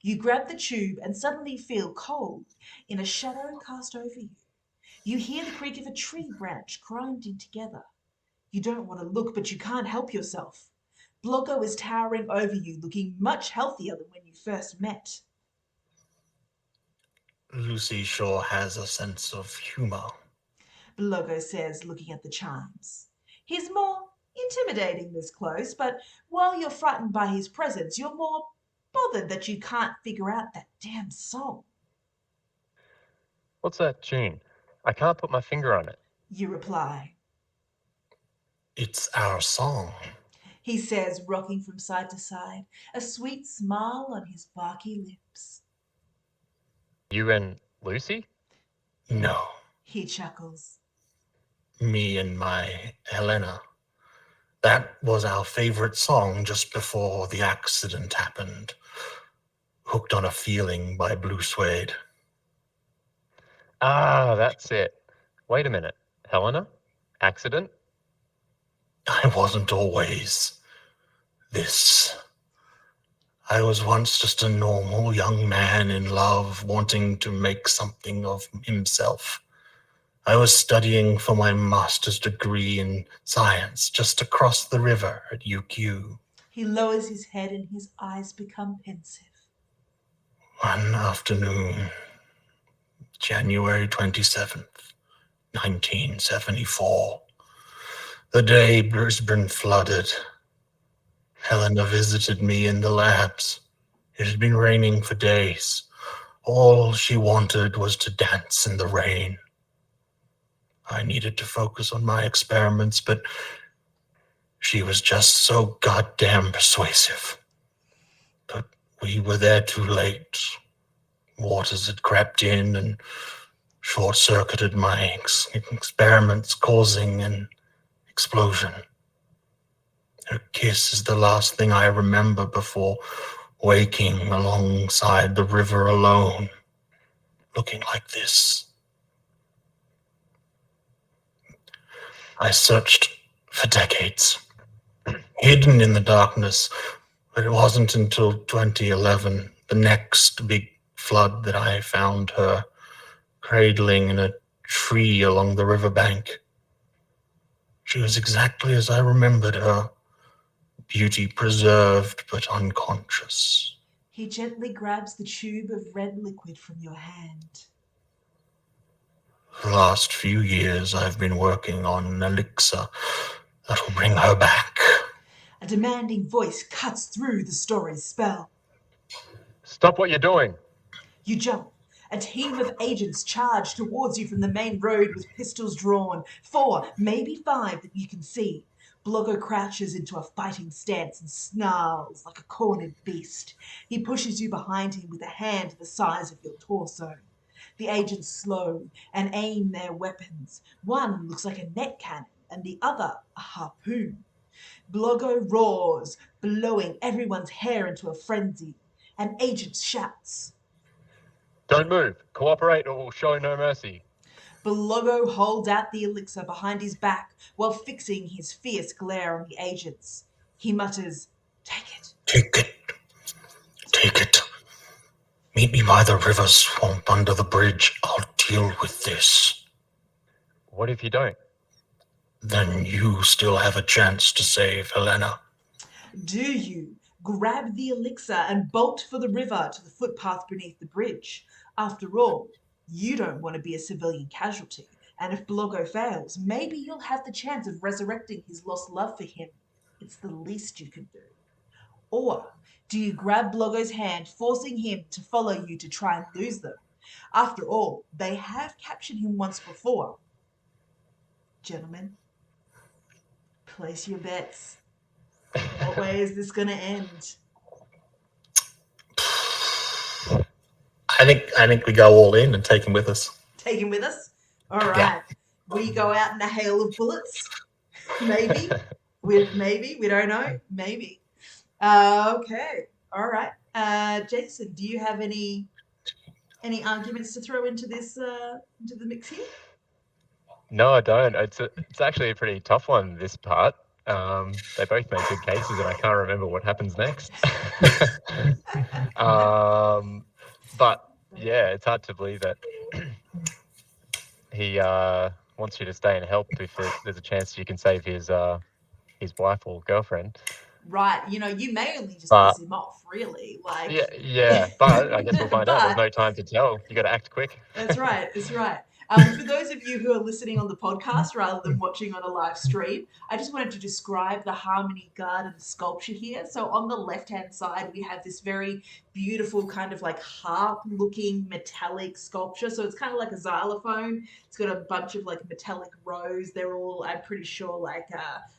You grab the tube and suddenly feel cold in a shadow cast over you. You hear the creak of a tree branch grinding together. You don't want to look, but you can't help yourself. Bloggo is towering over you, looking much healthier than when you first met. Lucy sure has a sense of humor. Bloggo says, looking at the chimes. He's more intimidating this close, but while you're frightened by his presence, you're more bothered that you can't figure out that damn song. What's that tune? I can't put my finger on it. You reply. It's our song. He says, rocking from side to side, a sweet smile on his barky lips. You and Lucy? No, He chuckles. me and my Helena. That was our favorite song just before the accident happened. Hooked on a Feeling by Blue Suede. Ah, that's it. Wait a minute. Helena? Accident? I wasn't always this. I was once just a normal young man in love, wanting to make something of himself. I was studying for my master's degree in science just across the river at UQ. He lowers his head and his eyes become pensive. One afternoon, January 27th, 1974, the day Brisbane flooded, Helena visited me in the labs. It had been raining for days. All she wanted was to dance in the rain. I needed to focus on my experiments, but she was just so goddamn persuasive. But we were there too late. Waters had crept in and short-circuited my experiments, causing an explosion. Her kiss is the last thing I remember before waking alongside the river alone, looking like this. I searched for decades, hidden in the darkness, but it wasn't until 2011, the next big flood, that I found her cradling in a tree along the riverbank. She was exactly as I remembered her, beauty preserved but unconscious. He gently grabs the tube of red liquid from your hand. The last few years I've been working on an elixir that'll bring her back. A demanding voice cuts through the story's spell. Stop what you're doing. You jump. A team of agents charge towards you from the main road with pistols drawn. 4, maybe 5 that you can see. Bloggo crouches into a fighting stance and snarls like a cornered beast. He pushes you behind him with a hand the size of your torso. The agents slow and aim their weapons. One looks like a net cannon and the other a harpoon. Bloggo roars, blowing everyone's hair into a frenzy. An agent shouts. Don't move. Cooperate or we'll show no mercy. Bloggo holds out the elixir behind his back while fixing his fierce glare on the agents. He mutters, "Take it." Take it. Take it. Meet me by the river swamp under the bridge. I'll deal with this. What if you don't? Then you still have a chance to save Helena. Do you? Grab the elixir and bolt for the river to the footpath beneath the bridge. After all, you don't want to be a civilian casualty. And if Bloggo fails, maybe you'll have the chance of resurrecting his lost love for him. It's the least you can do. Or do you grab Bloggo's hand, forcing him to follow you to try and lose them? After all, they have captured him once before. Gentlemen, place your bets. What way is this going to end? I think we go all in and take him with us. Take him with us? All right. Yeah. We go out in a hail of bullets? Maybe. We don't know. Maybe. Okay. All right. Jason, do you have any arguments to throw into this into the mix here? No, I don't. It's actually a pretty tough one, this part. They both make good cases, and I can't remember what happens next. But yeah, it's hard to believe that he wants you to stay and help if there's a chance you can save his wife or girlfriend. Right. You know, you may only just piss him off, really. Like. Yeah. But I guess we'll find out. There's no time to tell. You got to act quick. That's right. For those of you who are listening on the podcast rather than watching on a live stream, I just wanted to describe the Harmony Garden sculpture here. So on the left-hand side, we have this very beautiful kind of like harp-looking metallic sculpture. So it's kind of like a xylophone. It's got a bunch of like metallic rows. They're all, I'm pretty sure, like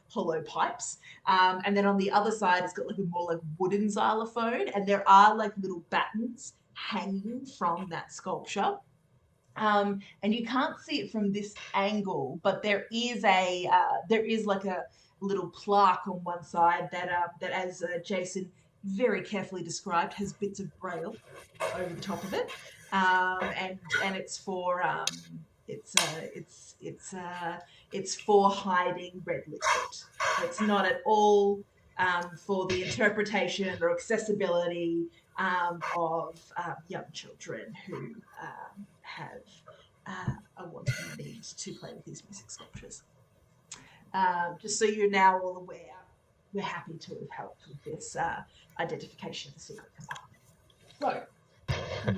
hollow pipes. And then on the other side, it's got like a more like wooden xylophone. And there are like little battens hanging from that sculpture. And you can't see it from this angle, but there is like a little plaque on one side that as Jason very carefully described, has bits of braille over the top of it, and it's for it's for hiding red liquid. It's not at all for the interpretation or accessibility of young children who have a want and need to play with these music sculptures. Just so you're now all aware, we're happy to have helped with this identification of the secret compartment. So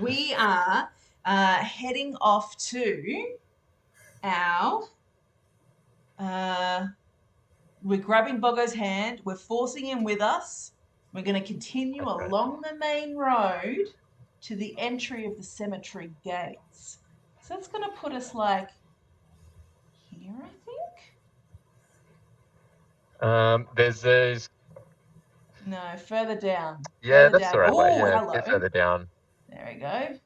we are heading off to our... we're grabbing Bloggo's hand. We're forcing him with us. We're going to continue along the main road to the entry of the cemetery gates. So that's going to put us like here, I think. There's No, further down. Yeah, further that's down. the right way. Oh, Yeah, hello. get further down. There we go.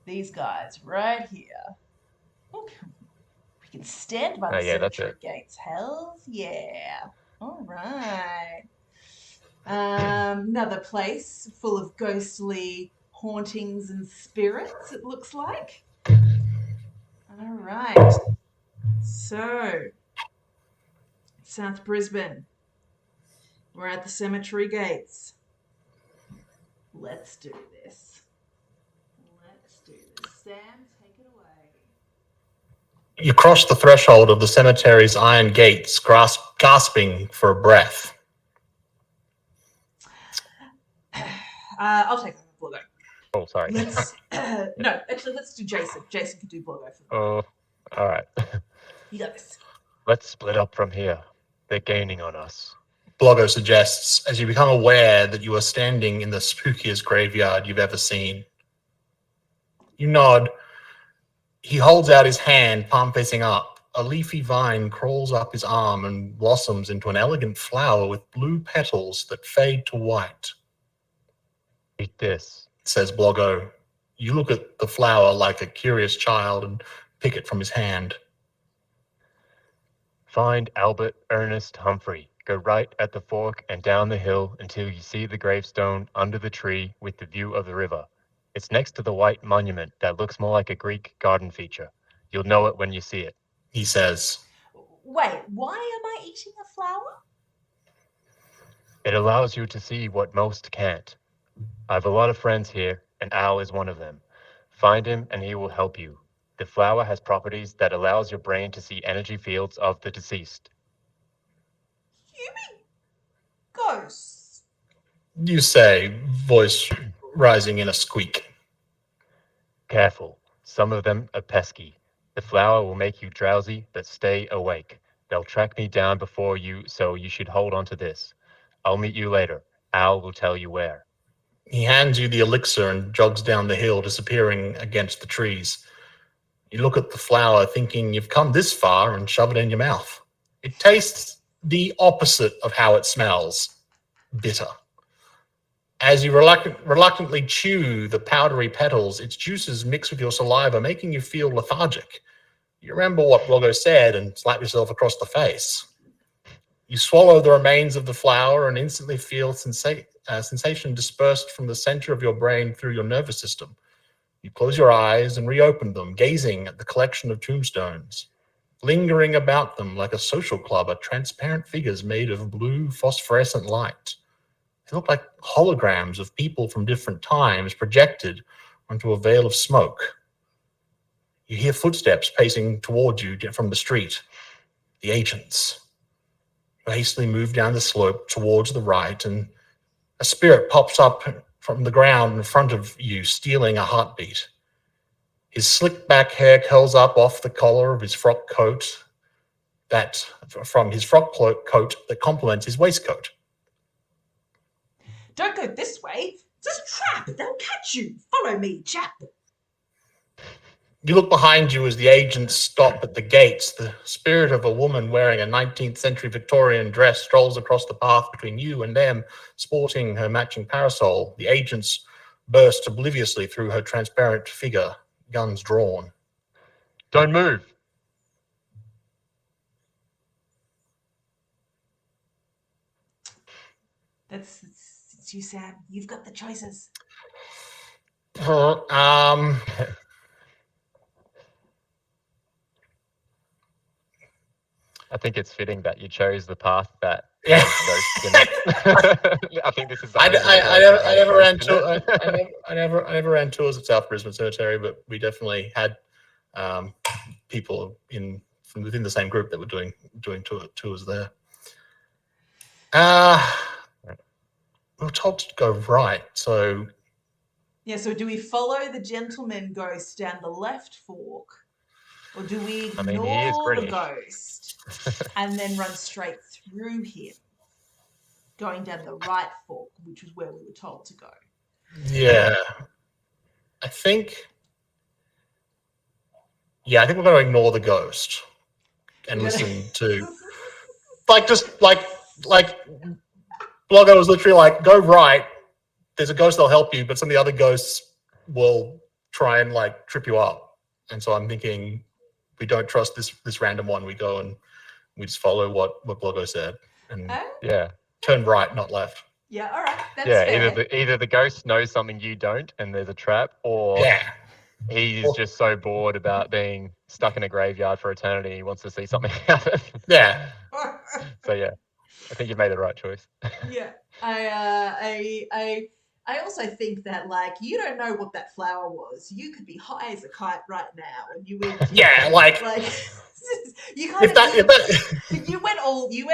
These guys right here. Look, we can stand by the cemetery gates. Hells yeah. All right. Another place full of ghostly hauntings and spirits, it looks like. All right. So, South Brisbane. We're at the cemetery gates. Let's do this. Sam, take it away. You cross the threshold of the cemetery's iron gates, gasping for a breath. I'll take Bloggo. Oh, sorry. No, actually, let's do Jason. Jason can do Bloggo for me. Oh, all right. You got this. Let's split up from here. They're gaining on us. Bloggo suggests, as you become aware that you are standing in the spookiest graveyard you've ever seen. You nod. He holds out his hand, palm facing up. A leafy vine crawls up his arm and blossoms into an elegant flower with blue petals that fade to white. Eat this, says Bloggo. You look at the flower like a curious child and pick it from his hand. Find Albert Ernest Humphrey. Go right at the fork and down the hill until you see the gravestone under the tree with the view of the river. It's next to the white monument that looks more like a Greek garden feature. You'll know it when you see it, he says. Wait, why am I eating a flower? It allows you to see what most can't. I have a lot of friends here, and Al is one of them. Find him and he will help you. The flower has properties that allows your brain to see energy fields of the deceased. You mean ghosts? You say, voice rising in a squeak. Careful. Some of them are pesky. The flower will make you drowsy, but stay awake. They'll track me down before you, so you should hold on to this. I'll meet you later. Al will tell you where. He hands you the elixir and jogs down the hill, disappearing against the trees. You look at the flower, thinking you've come this far, and shove it in your mouth. It tastes the opposite of how it smells. Bitter. As you reluctantly chew the powdery petals, its juices mix with your saliva, making you feel lethargic. You remember what Bloggo said and slap yourself across the face. You swallow the remains of the flower and instantly feel sensation dispersed from the center of your brain through your nervous system. You close your eyes and reopen them, gazing at the collection of tombstones. Lingering about them like a social club are transparent figures made of blue phosphorescent light. They look like holograms of people from different times projected onto a veil of smoke. You hear footsteps pacing towards you from the street. The agents. You hastily move down the slope towards the right, and a spirit pops up from the ground in front of you, stealing a heartbeat. His slick back hair curls up off the collar of his frock coat that complements his waistcoat. Don't go this way. It's a trap. They'll catch you. Follow me, chap. You look behind you as the agents stop at the gates. The spirit of a woman wearing a 19th century Victorian dress strolls across the path between you and them, sporting her matching parasol. The agents burst obliviously through her transparent figure, guns drawn. Don't move. It's you, Sam. You've got the choices. I think it's fitting that you chose the path that Yeah. ghosts in it. I think this is. I never ran tours at South Brisbane Cemetery, but we definitely had people from within the same group that were doing tours there. We were told to go right, so yeah. So do we follow the gentleman ghost down the left fork, or do we ignore the ghost and then run straight through him, going down the right fork, which is where we were told to go? Yeah, I think we're going to ignore the ghost and listen to, like Bloggo was literally like, go right. There's a ghost that'll help you, but some of the other ghosts will try and like trip you up. And so I'm thinking we don't trust this random one. We go and we just follow what Bloggo said and turn right, not left. Yeah, all right. That's fair. Either the ghost knows something you don't and there's a trap, or he's just so bored about being stuck in a graveyard for eternity he wants to see something happen. Yeah. So yeah, I think you've made the right choice. Yeah. I also think that, like, you don't know what that flower was. You could be high as a kite right now, and you would you kind you went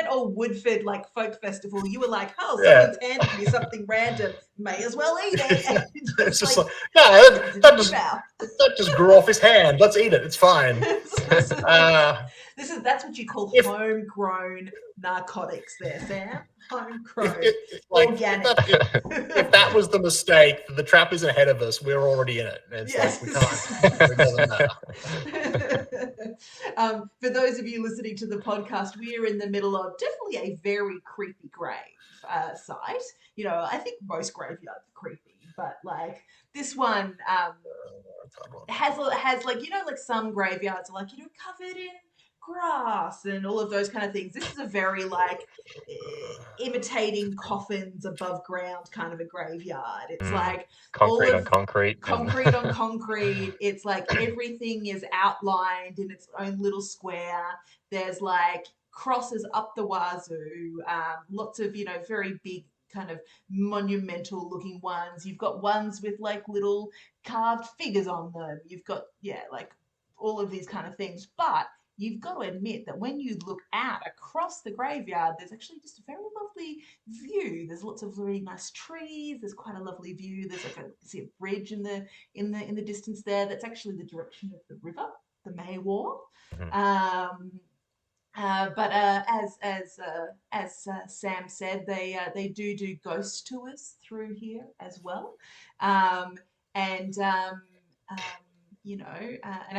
all Woodford like folk festival. You were like, oh, someone's handed me something random. May as well eat it. It's just like that just grew off his hand. Let's eat it. It's fine. That's what you call homegrown narcotics, there, Sam. Homegrown, organic. If that was the mistake, the trap is ahead of us. We're already in it. It's like we can't. It doesn't matter. For those of you listening to the podcast, we are in the middle of definitely a very creepy grave site. You know, I think most graveyards are creepy, but like this one has like, you know, like some graveyards are like, you know, covered in grass and all of those kind of things. This is a very like imitating coffins above ground kind of a graveyard. It's like concrete on concrete. It's like everything is outlined in its own little square. There's like crosses up the wazoo, lots of, you know, very big kind of monumental looking ones. You've got ones with like little carved figures on them. You've got, like all of these kind of things. But you've got to admit that when you look out across the graveyard, there's actually just a very lovely view. There's lots of really nice trees. There's quite a lovely view. There's like a bridge in the distance there. That's actually the direction of the river. the Maiwar. Mhm. But as Sam said, they do ghost tours through here as well, and and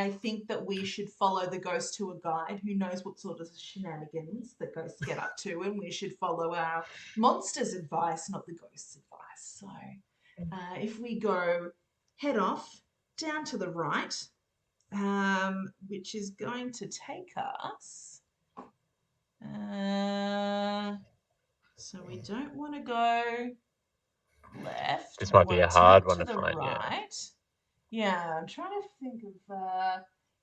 I think that we should follow the ghost tour guide, who knows what sort of shenanigans that ghosts get up to, and we should follow our monster's advice, not the ghost's advice. So, if we go head off down to the right, which is going to take us. So we don't want to go left. This We might be want a to turn hard one to to the find, yeah. right. Yeah, I'm trying to think of.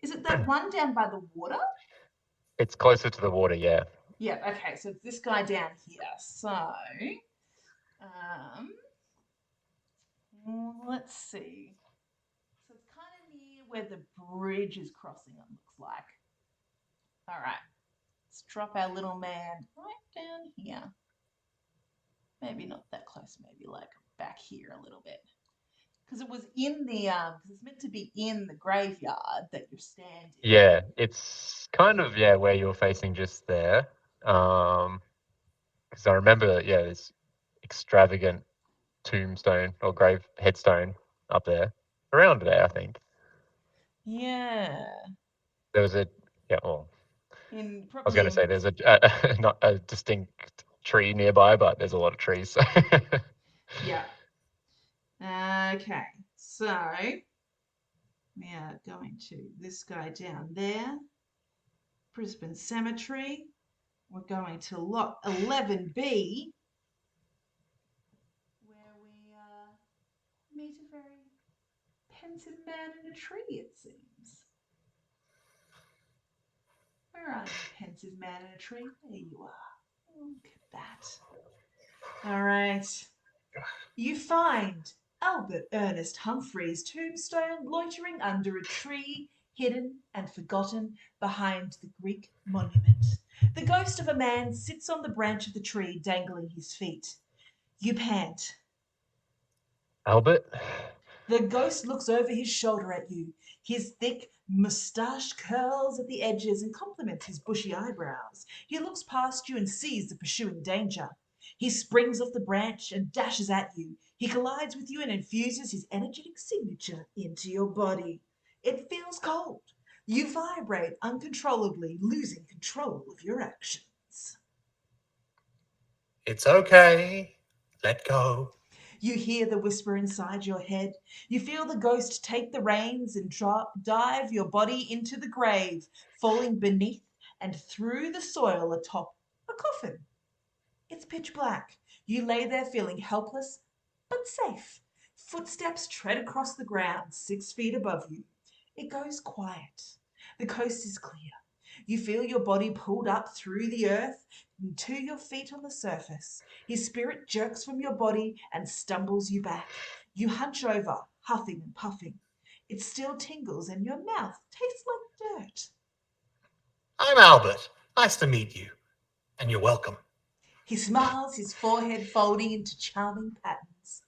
Is it that one down by the water? It's closer to the water, yeah. Yeah. Okay. So it's this guy down here. So, let's see. So it's kind of near where the bridge is crossing. It looks like. All right. Let's drop our little man right down here. Maybe not that close, maybe like back here a little bit. Because it was in the, because it's meant to be in the graveyard that you're standing. Yeah, it's kind of, yeah, where you're facing just there. Because I remember, yeah, this extravagant tombstone or grave headstone up there. Around there, I think. Yeah. There was a, yeah, well, In I was going probably to say there's not a distinct tree nearby, but there's a lot of trees. So. yeah. Okay. So we are going to this guy down there. Brisbane Cemetery. We're going to lot 11B, where we meet a very pensive man in a tree, it seems. Where are you, pensive man in a tree? There you are. Look at that. All right. You find Albert Ernest Humphrey's tombstone loitering under a tree, hidden and forgotten behind the Greek monument. The ghost of a man sits on the branch of the tree, dangling his feet. You pant. Albert? The ghost looks over his shoulder at you. His thick moustache curls at the edges and complements his bushy eyebrows. He looks past you and sees the pursuing danger. He springs off the branch and dashes at you. He collides with you and infuses his energetic signature into your body. It feels cold. You vibrate uncontrollably, losing control of your actions. It's okay. Let go. You hear the whisper inside your head. You feel the ghost take the reins and dive your body into the grave, falling beneath and through the soil atop a coffin. It's pitch black. You lay there feeling helpless but safe. Footsteps tread across the ground 6 feet above you. It goes quiet. The coast is clear. You feel your body pulled up through the earth to your feet on the surface. His spirit jerks from your body and stumbles you back. You hunch over, huffing and puffing. It still tingles and your mouth tastes like dirt. I'm Albert. Nice to meet you. And you're welcome. He smiles, his forehead folding into charming patterns.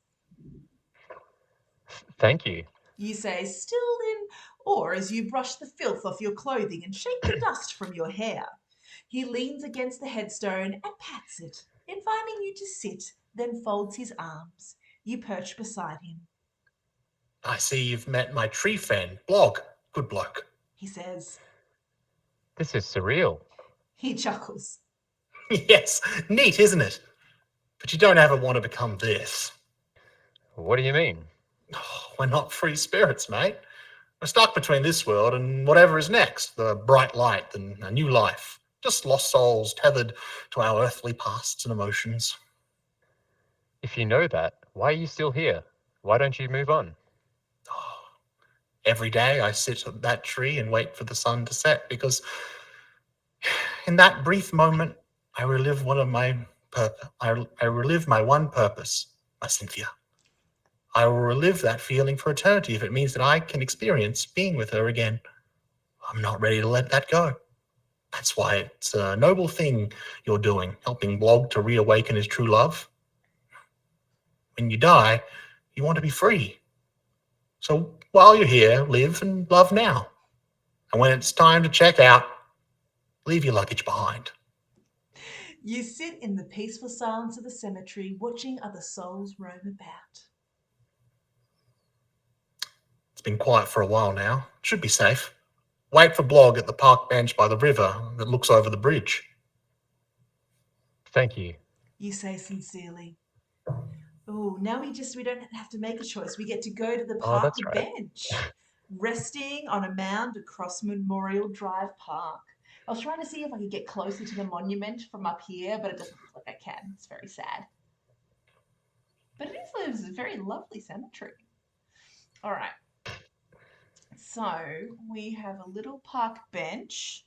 Thank you. You say, still in awe as you brush the filth off your clothing and shake the dust from your hair. He leans against the headstone and pats it, inviting you to sit, then folds his arms. You perch beside him. I see you've met my tree friend, Blogg. Good bloke. He says. This is surreal. He chuckles. Yes, neat, isn't it? But you don't ever want to become this. What do you mean? Oh, we're not free spirits, mate. We're stuck between this world and whatever is next, the bright light and a new life. Just lost souls tethered to our earthly pasts and emotions. If you know that, why are you still here? Why don't you move on? Oh, every day I sit at that tree and wait for the sun to set, because in that brief moment, I relive I relive my one purpose, my Cynthia. I will relive that feeling for eternity if it means that I can experience being with her again. I'm not ready to let that go. That's why it's a noble thing you're doing, helping Blogg to reawaken his true love. When you die, you want to be free. So while you're here, live and love now. And when it's time to check out, leave your luggage behind. You sit in the peaceful silence of the cemetery, watching other souls roam about. It's been quiet for a while now. Should be safe. Wait for Blog at the park bench by the river that looks over the bridge. Thank you. You say sincerely. Oh, now we don't have to make a choice. We get to go to the park that's right. bench, resting on a mound across Memorial Drive Park. I was trying to see if I could get closer to the monument from up here, but it doesn't look like I can. It's very sad. But it is a very lovely cemetery. All right. So we have a little park bench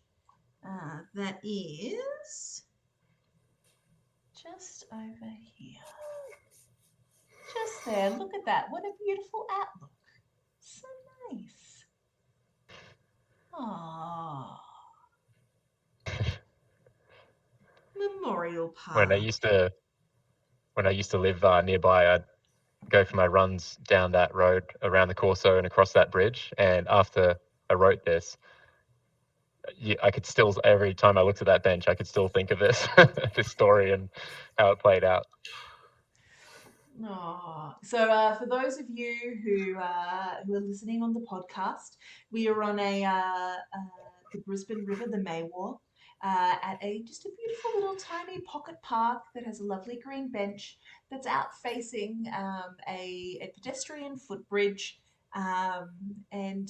that is just over here. Just there. Look at that. What a beautiful outlook. So nice. Ah. Memorial Park. When I used to live nearby, I'd go for my runs down that road around the Corso and across that bridge. And after I wrote this, I could still, every time I looked at that bench, I could still think of this this story and how it played out. Oh. So for those of you who are listening on the podcast, we are on the Brisbane River, the Maiwar, at just a beautiful little tiny pocket park that has a lovely green bench that's out facing a pedestrian footbridge, and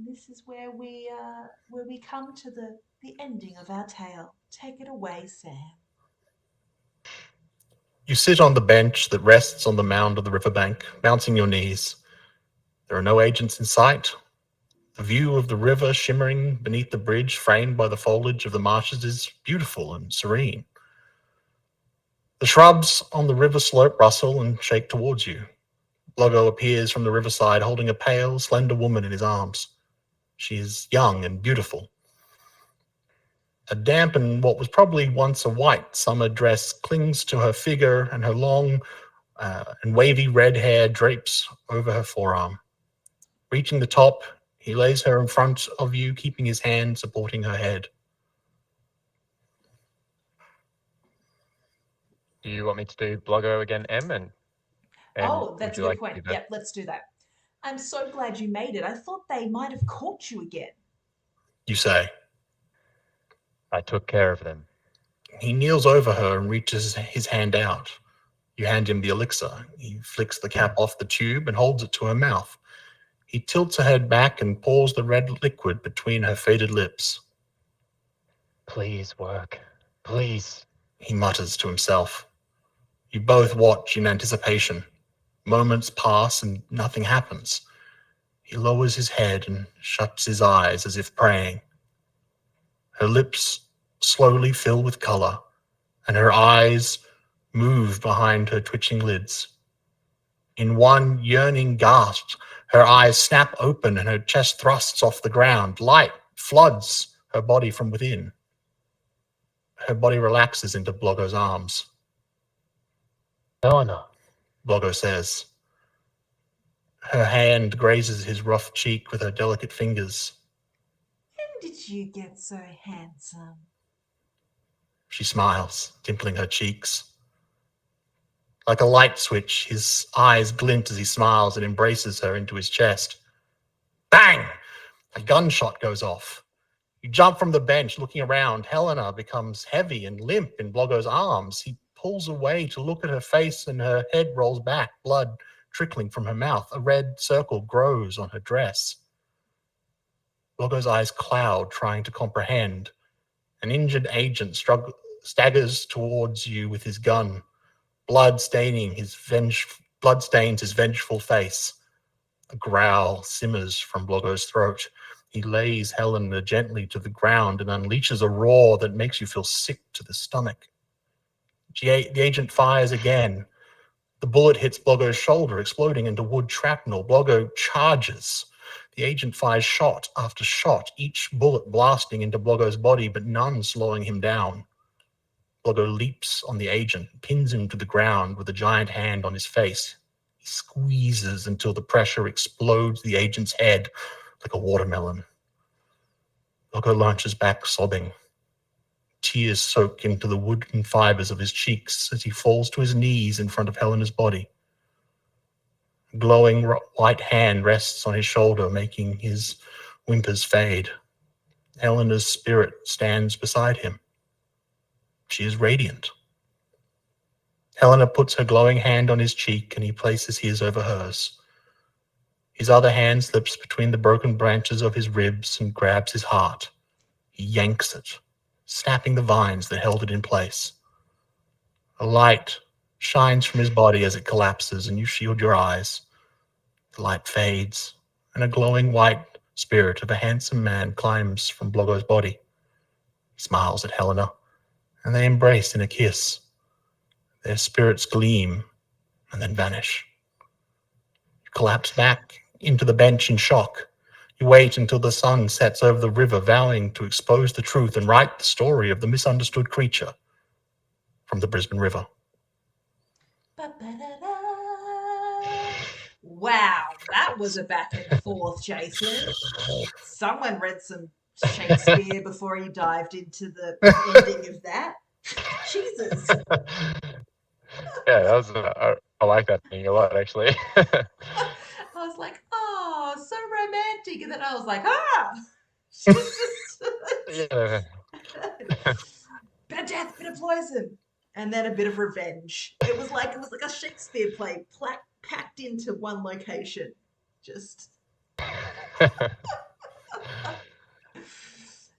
this is where we come to the ending of our tale. Take it away, Sam. You sit on the bench that rests on the mound of the riverbank, bouncing your knees. There are no agents in sight. The view of the river shimmering beneath the bridge, framed by the foliage of the marshes, is beautiful and serene. The shrubs on the river slope rustle and shake towards you. Bloggo appears from the riverside, holding a pale, slender woman in his arms. She is young and beautiful. A damp and what was probably once a white summer dress clings to her figure, and her long and wavy red hair drapes over her forearm. Reaching the top, he lays her in front of you, keeping his hand supporting her head. Do you want me to do Bloggo again, Em? And That's a good point. Yep, let's do that. I'm so glad you made it. I thought they might have caught you again. You say. I took care of them. He kneels over her and reaches his hand out. You hand him the elixir. He flicks the cap off the tube and holds it to her mouth. He tilts her head back and pours the red liquid between her faded lips. Please work. Please. He mutters to himself. You both watch in anticipation. Moments pass and nothing happens. He lowers his head and shuts his eyes as if praying. Her lips slowly fill with color, and her eyes move behind her twitching lids. In one yearning gasp, her eyes snap open and her chest thrusts off the ground. Light floods her body from within. Her body relaxes into Bloggo's arms. No. Bloggo says. Her hand grazes his rough cheek with her delicate fingers. When did you get so handsome? She smiles, dimpling her cheeks. Like a light switch, his eyes glint as he smiles and embraces her into his chest. Bang! A gunshot goes off. You jump from the bench, looking around. Helena becomes heavy and limp in Bloggo's arms. He pulls away to look at her face, and her head rolls back, blood trickling from her mouth. A red circle grows on her dress. Bloggo's eyes cloud, trying to comprehend. An injured agent staggers towards you with his gun. Blood stains his vengeful face. A growl simmers from Bloggo's throat. He lays Helena gently to the ground and unleashes a roar that makes you feel sick to the stomach. The agent fires again. The bullet hits Bloggo's shoulder, exploding into wood shrapnel. Bloggo charges. The agent fires shot after shot, each bullet blasting into Bloggo's body, but none slowing him down. Bloggo leaps on the agent, pins him to the ground with a giant hand on his face. He squeezes until the pressure explodes the agent's head like a watermelon. Bloggo launches back, sobbing. Tears soak into the wooden fibers of his cheeks as he falls to his knees in front of Helena's body. A glowing white hand rests on his shoulder, making his whimpers fade. Helena's spirit stands beside him. She is radiant. Helena puts her glowing hand on his cheek, and he places his over hers. His other hand slips between the broken branches of his ribs and grabs his heart. He yanks it, snapping the vines that held it in place. A light shines from his body as it collapses, and you shield your eyes. The light fades, and a glowing white spirit of a handsome man climbs from Bloggo's body. He smiles at Helena, and they embrace in a kiss. Their spirits gleam and then vanish. You collapse back into the bench in shock. You wait until the sun sets over the river, vowing to expose the truth and write the story of the misunderstood creature from the Brisbane River. Ba-ba-da-da. Wow, that was a back and forth, Jason. Someone read some Shakespeare before he dived into the ending of that. Jesus. Yeah, that was I like that thing a lot, actually. I was like, oh, so romantic. And then I was like, Yeah. bit of death, bit of poison, and then a bit of revenge. It was like a Shakespeare play packed into one location. Just and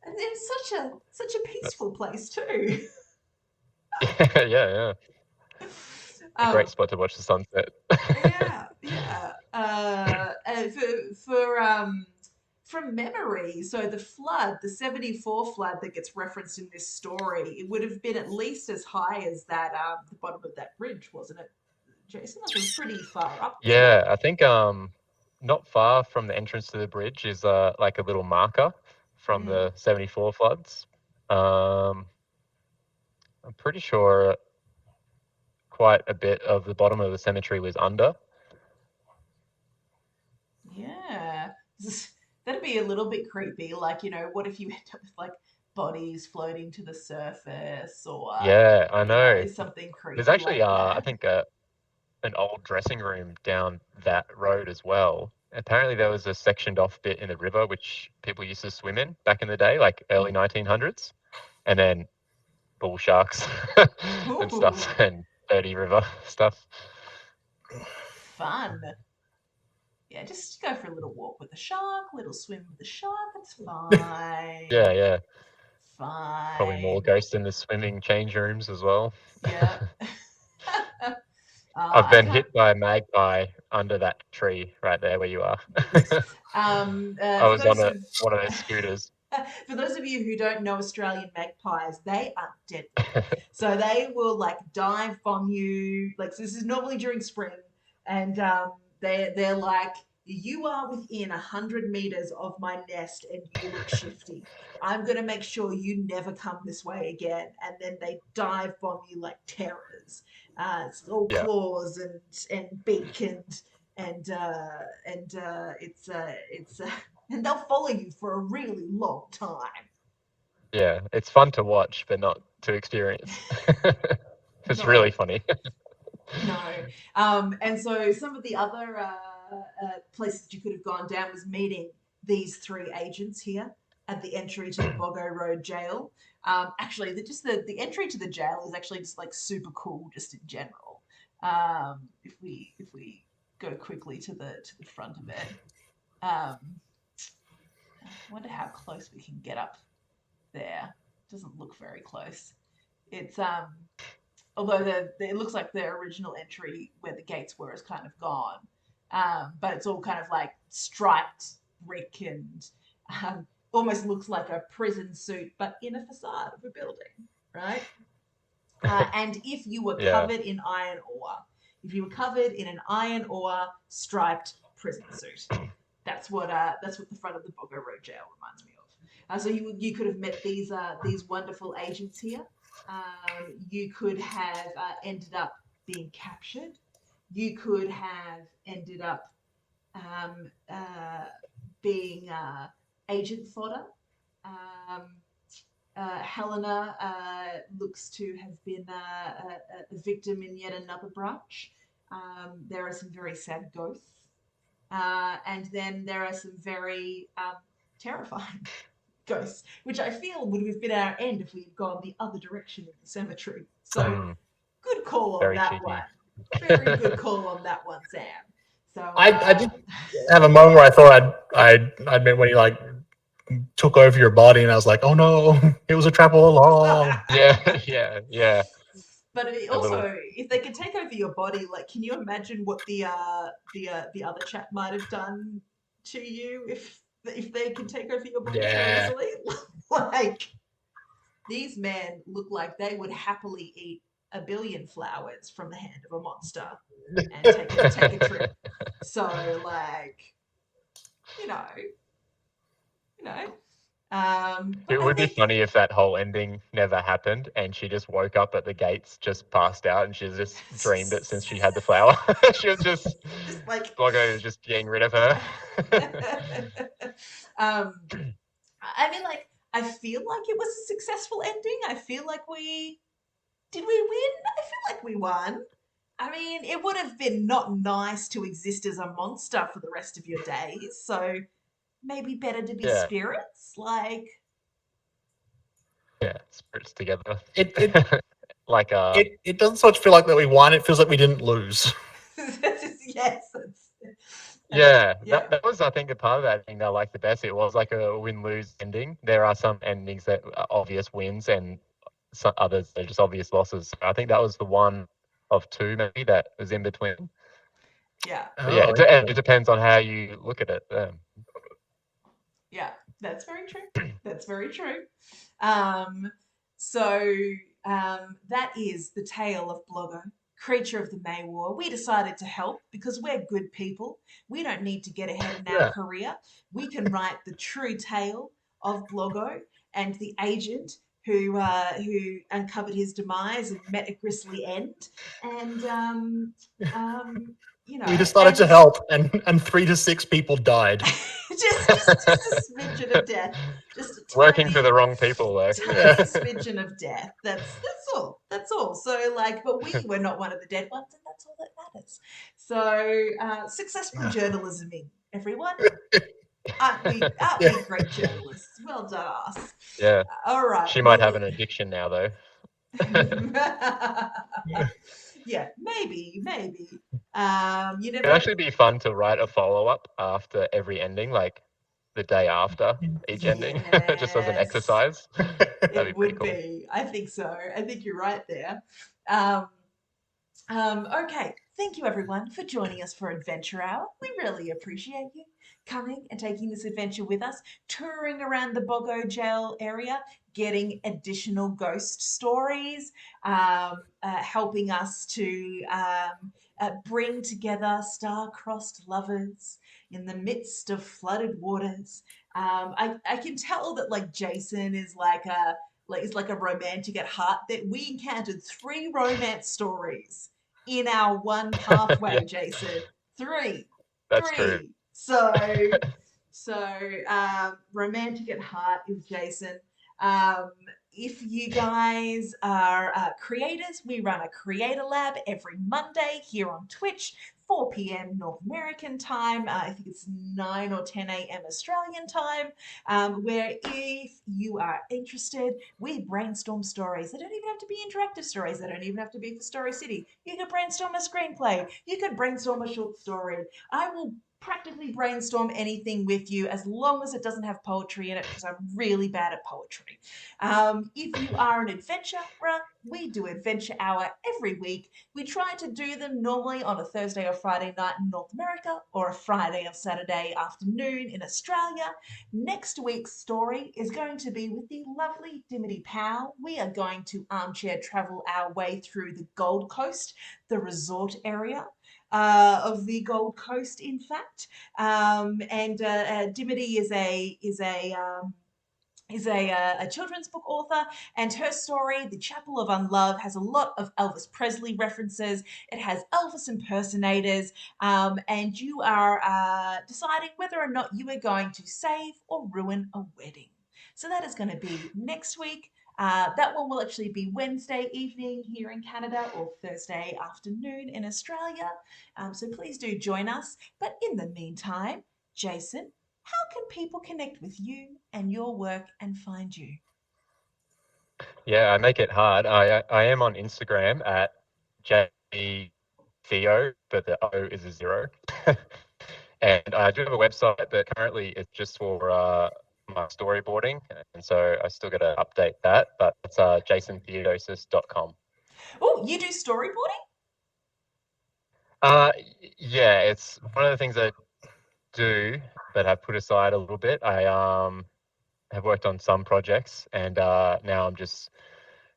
it's such a peaceful place too. Yeah. A great spot to watch the sunset. Yeah. From memory, so the flood, the 74 flood that gets referenced in this story, it would have been at least as high as that the bottom of that bridge, wasn't it, Jason? Like it was pretty far up. Yeah, I think not far from the entrance to the bridge is like a little marker from the 74 floods. I'm pretty sure quite a bit of the bottom of the cemetery was under. Yeah. That'd be a little bit creepy. Like, what if you end up with like bodies floating to the surface or Yeah, I know. something creepy. There's actually like that. I think an old dressing room down that road as well. Apparently there was a sectioned off bit in the river which people used to swim in back in the day, like early 1900s, and then bull sharks and stuff and dirty river stuff. Fun. Yeah, just go for a little walk with the shark, little swim with the shark. It's fine. Yeah. Fine. Probably more ghosts in the swimming change rooms as well. Yeah. I've been hit by a magpie under that tree right there where you are. I was on one of those scooters. For those of you who don't know Australian magpies, they are deadly. So they will like dive bomb you. Like, so this is normally during spring, and they're like, you are within 100 meters of my nest and you look shifty. I'm going to make sure you never come this way again. And then they dive bomb you like terrors. It's all claws and beak and it's and they'll follow you for a really long time. Yeah, it's fun to watch, but not to experience. It's really funny. No. And so some of the other places you could have gone down was meeting these three agents here at the entry to the Bloggo Road jail. Actually, the entry to the jail is actually just like super cool, just in general. If we go quickly to the front of it, I wonder how close we can get up there. It doesn't look very close. It's although it looks like the original entry where the gates were is kind of gone, but it's all kind of like striped brick and almost looks like a prison suit, but in a facade of a building, right? And if you were covered in iron ore, an iron ore striped prison suit, that's what the front of the Bloggo Road jail reminds me of. So you could have met these wonderful agents here. You could have ended up being captured. You could have ended up being agent fodder Helena looks to have been a victim in yet another branch. There are some very sad ghosts. And then there are some very terrifying ghosts, which I feel would have been our end if we had gone the other direction in the cemetery. So good call on Very that cheeky. one. Very good call on that one, Sam. So I did have a moment where I thought I'd meant when he like took over your body, and I was like, oh no, it was a trap all along. Yeah. But also, if they can take over your body, like, can you imagine what the other chap might have done to you if they can take over your body so easily? Like, these men look like they would happily eat a billion flowers from the hand of a monster and take a trip. So, like, you know. It would be funny if that whole ending never happened and she just woke up at the gates, just passed out, and she's just dreamed it since she had the flower. She was just like Bloggo was just getting rid of her. I mean, like, I feel like it was a successful ending. I feel like did we win? I feel like we won. I mean, it would have been not nice to exist as a monster for the rest of your days. So maybe better to be spirits. Like, yeah, spirits together. It like it doesn't so much feel like that we won. It feels like we didn't lose. yes. That was, I think, a part of that thing that I liked the best. It was like a win-lose ending. There are some endings that are obvious wins and some others that are just obvious losses. I think that was the one of two maybe that was in between. Yeah. It depends on how you look at it. Yeah, that's very true. That's very true. That is the tale of Bloggo, creature of the Maiwar. We decided to help because we're good people. We don't need to get ahead in our career. We can write the true tale of Bloggo and the agent who uncovered his demise and met a grisly end. And we decided to help, and 3 to 6 people died. just a smidgen of death. Just a working for the wrong people, though. Tiny smidgen of death. That's all. That's all. So, like, but we were not one of the dead ones, and that's all that matters. So, successful journalisming, everyone. Aren't we great journalists? Well done, us. Yeah. All right. She might have an addiction now, though. Yeah, maybe. You never. It'd actually be fun to write a follow-up after every ending, like the day after each ending, just as an exercise. That'd be pretty cool. I think so. I think you're right there. Okay, thank you everyone for joining us for Adventure Hour. We really appreciate you coming and taking this adventure with us, touring around the Bloggo jail area, getting additional ghost stories, helping us to bring together star-crossed lovers in the midst of flooded waters. I can tell that like Jason is like a romantic at heart. That we encountered 3 romance stories in our one pathway, Jason. 3. That's true. So romantic at heart is Jason. If you guys are creators, we run a creator lab every Monday here on Twitch, 4 p.m. North American time. I think it's 9 or 10 a.m. Australian time, where if you are interested, we brainstorm stories. They don't even have to be interactive stories. They don't even have to be for Story City. You could brainstorm a screenplay. You could brainstorm a short story. I will practically brainstorm anything with you as long as it doesn't have poetry in it, because I'm really bad at poetry. If you are an adventurer, we do Adventure Hour every week. We try to do them normally on a Thursday or Friday night in North America, or a Friday or Saturday afternoon in Australia. Next week's story is going to be with the lovely Divi Powe. We are going to armchair travel our way through the Gold Coast, the resort area of the Gold Coast, in fact. Divi is a children's book author, and her story, The Chapel of Unlove, has a lot of Elvis Presley references. It has Elvis impersonators, and you are deciding whether or not you are going to save or ruin a wedding. So that is going to be next week. That one will actually be Wednesday evening here in Canada or Thursday afternoon in Australia. So please do join us. But in the meantime, Jason, how can people connect with you and your work and find you? Yeah, I make it hard. I am on Instagram at Theo, but the O is a 0. And I do have a website, but currently it's just for my storyboarding, and so I still got to update that. But it's jasontheodosis.com. Oh, you do storyboarding? Yeah, it's one of the things I do, but I've put aside a little bit. I have worked on some projects, and now I'm just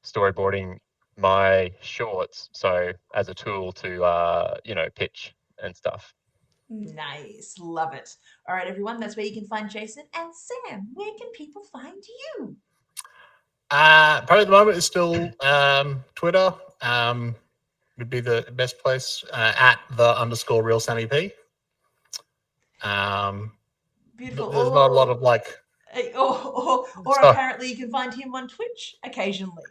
storyboarding my shorts, so as a tool to pitch and stuff. Nice. Love it. All right, everyone, that's where you can find Jason. And Sam, where can people find you? Probably at the moment is still Twitter. Would be the best place, at _real Sammy P. Beautiful. There's not a lot of like. Or apparently you can find him on Twitch occasionally.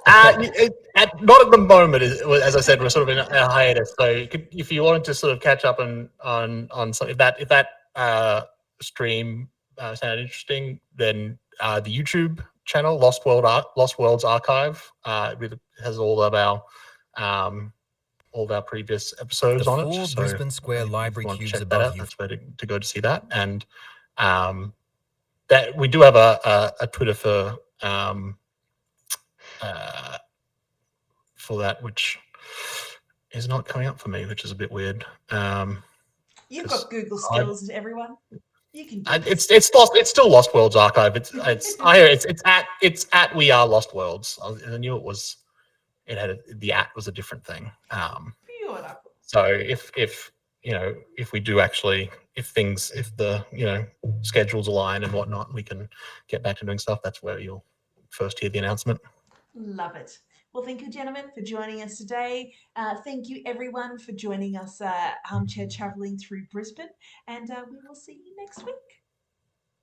Not at the moment. As I said, we're sort of in a hiatus. So if you wanted to sort of catch up on something, if that stream sounded interesting, then the YouTube channel Lost Worlds Archive really has all of our previous episodes on it. The 4 So Brisbane Square if library you want to cubes check that above out, you. that's where to go to see that. And that we do have a Twitter for that, which is not coming up for me, which is a bit weird. You've got Google skills, everyone. You can do it's lost. It's still Lost Worlds Archive. It's at We Are Lost Worlds. I knew it was. It had the @ was a different thing. Beautiful. So if we do actually, if the schedules align and whatnot, we can get back to doing stuff. That's where you'll first hear the announcement. Love it. Well, thank you, gentlemen, for joining us today. Thank you, everyone, for joining us armchair traveling through Brisbane. And we will see you next week.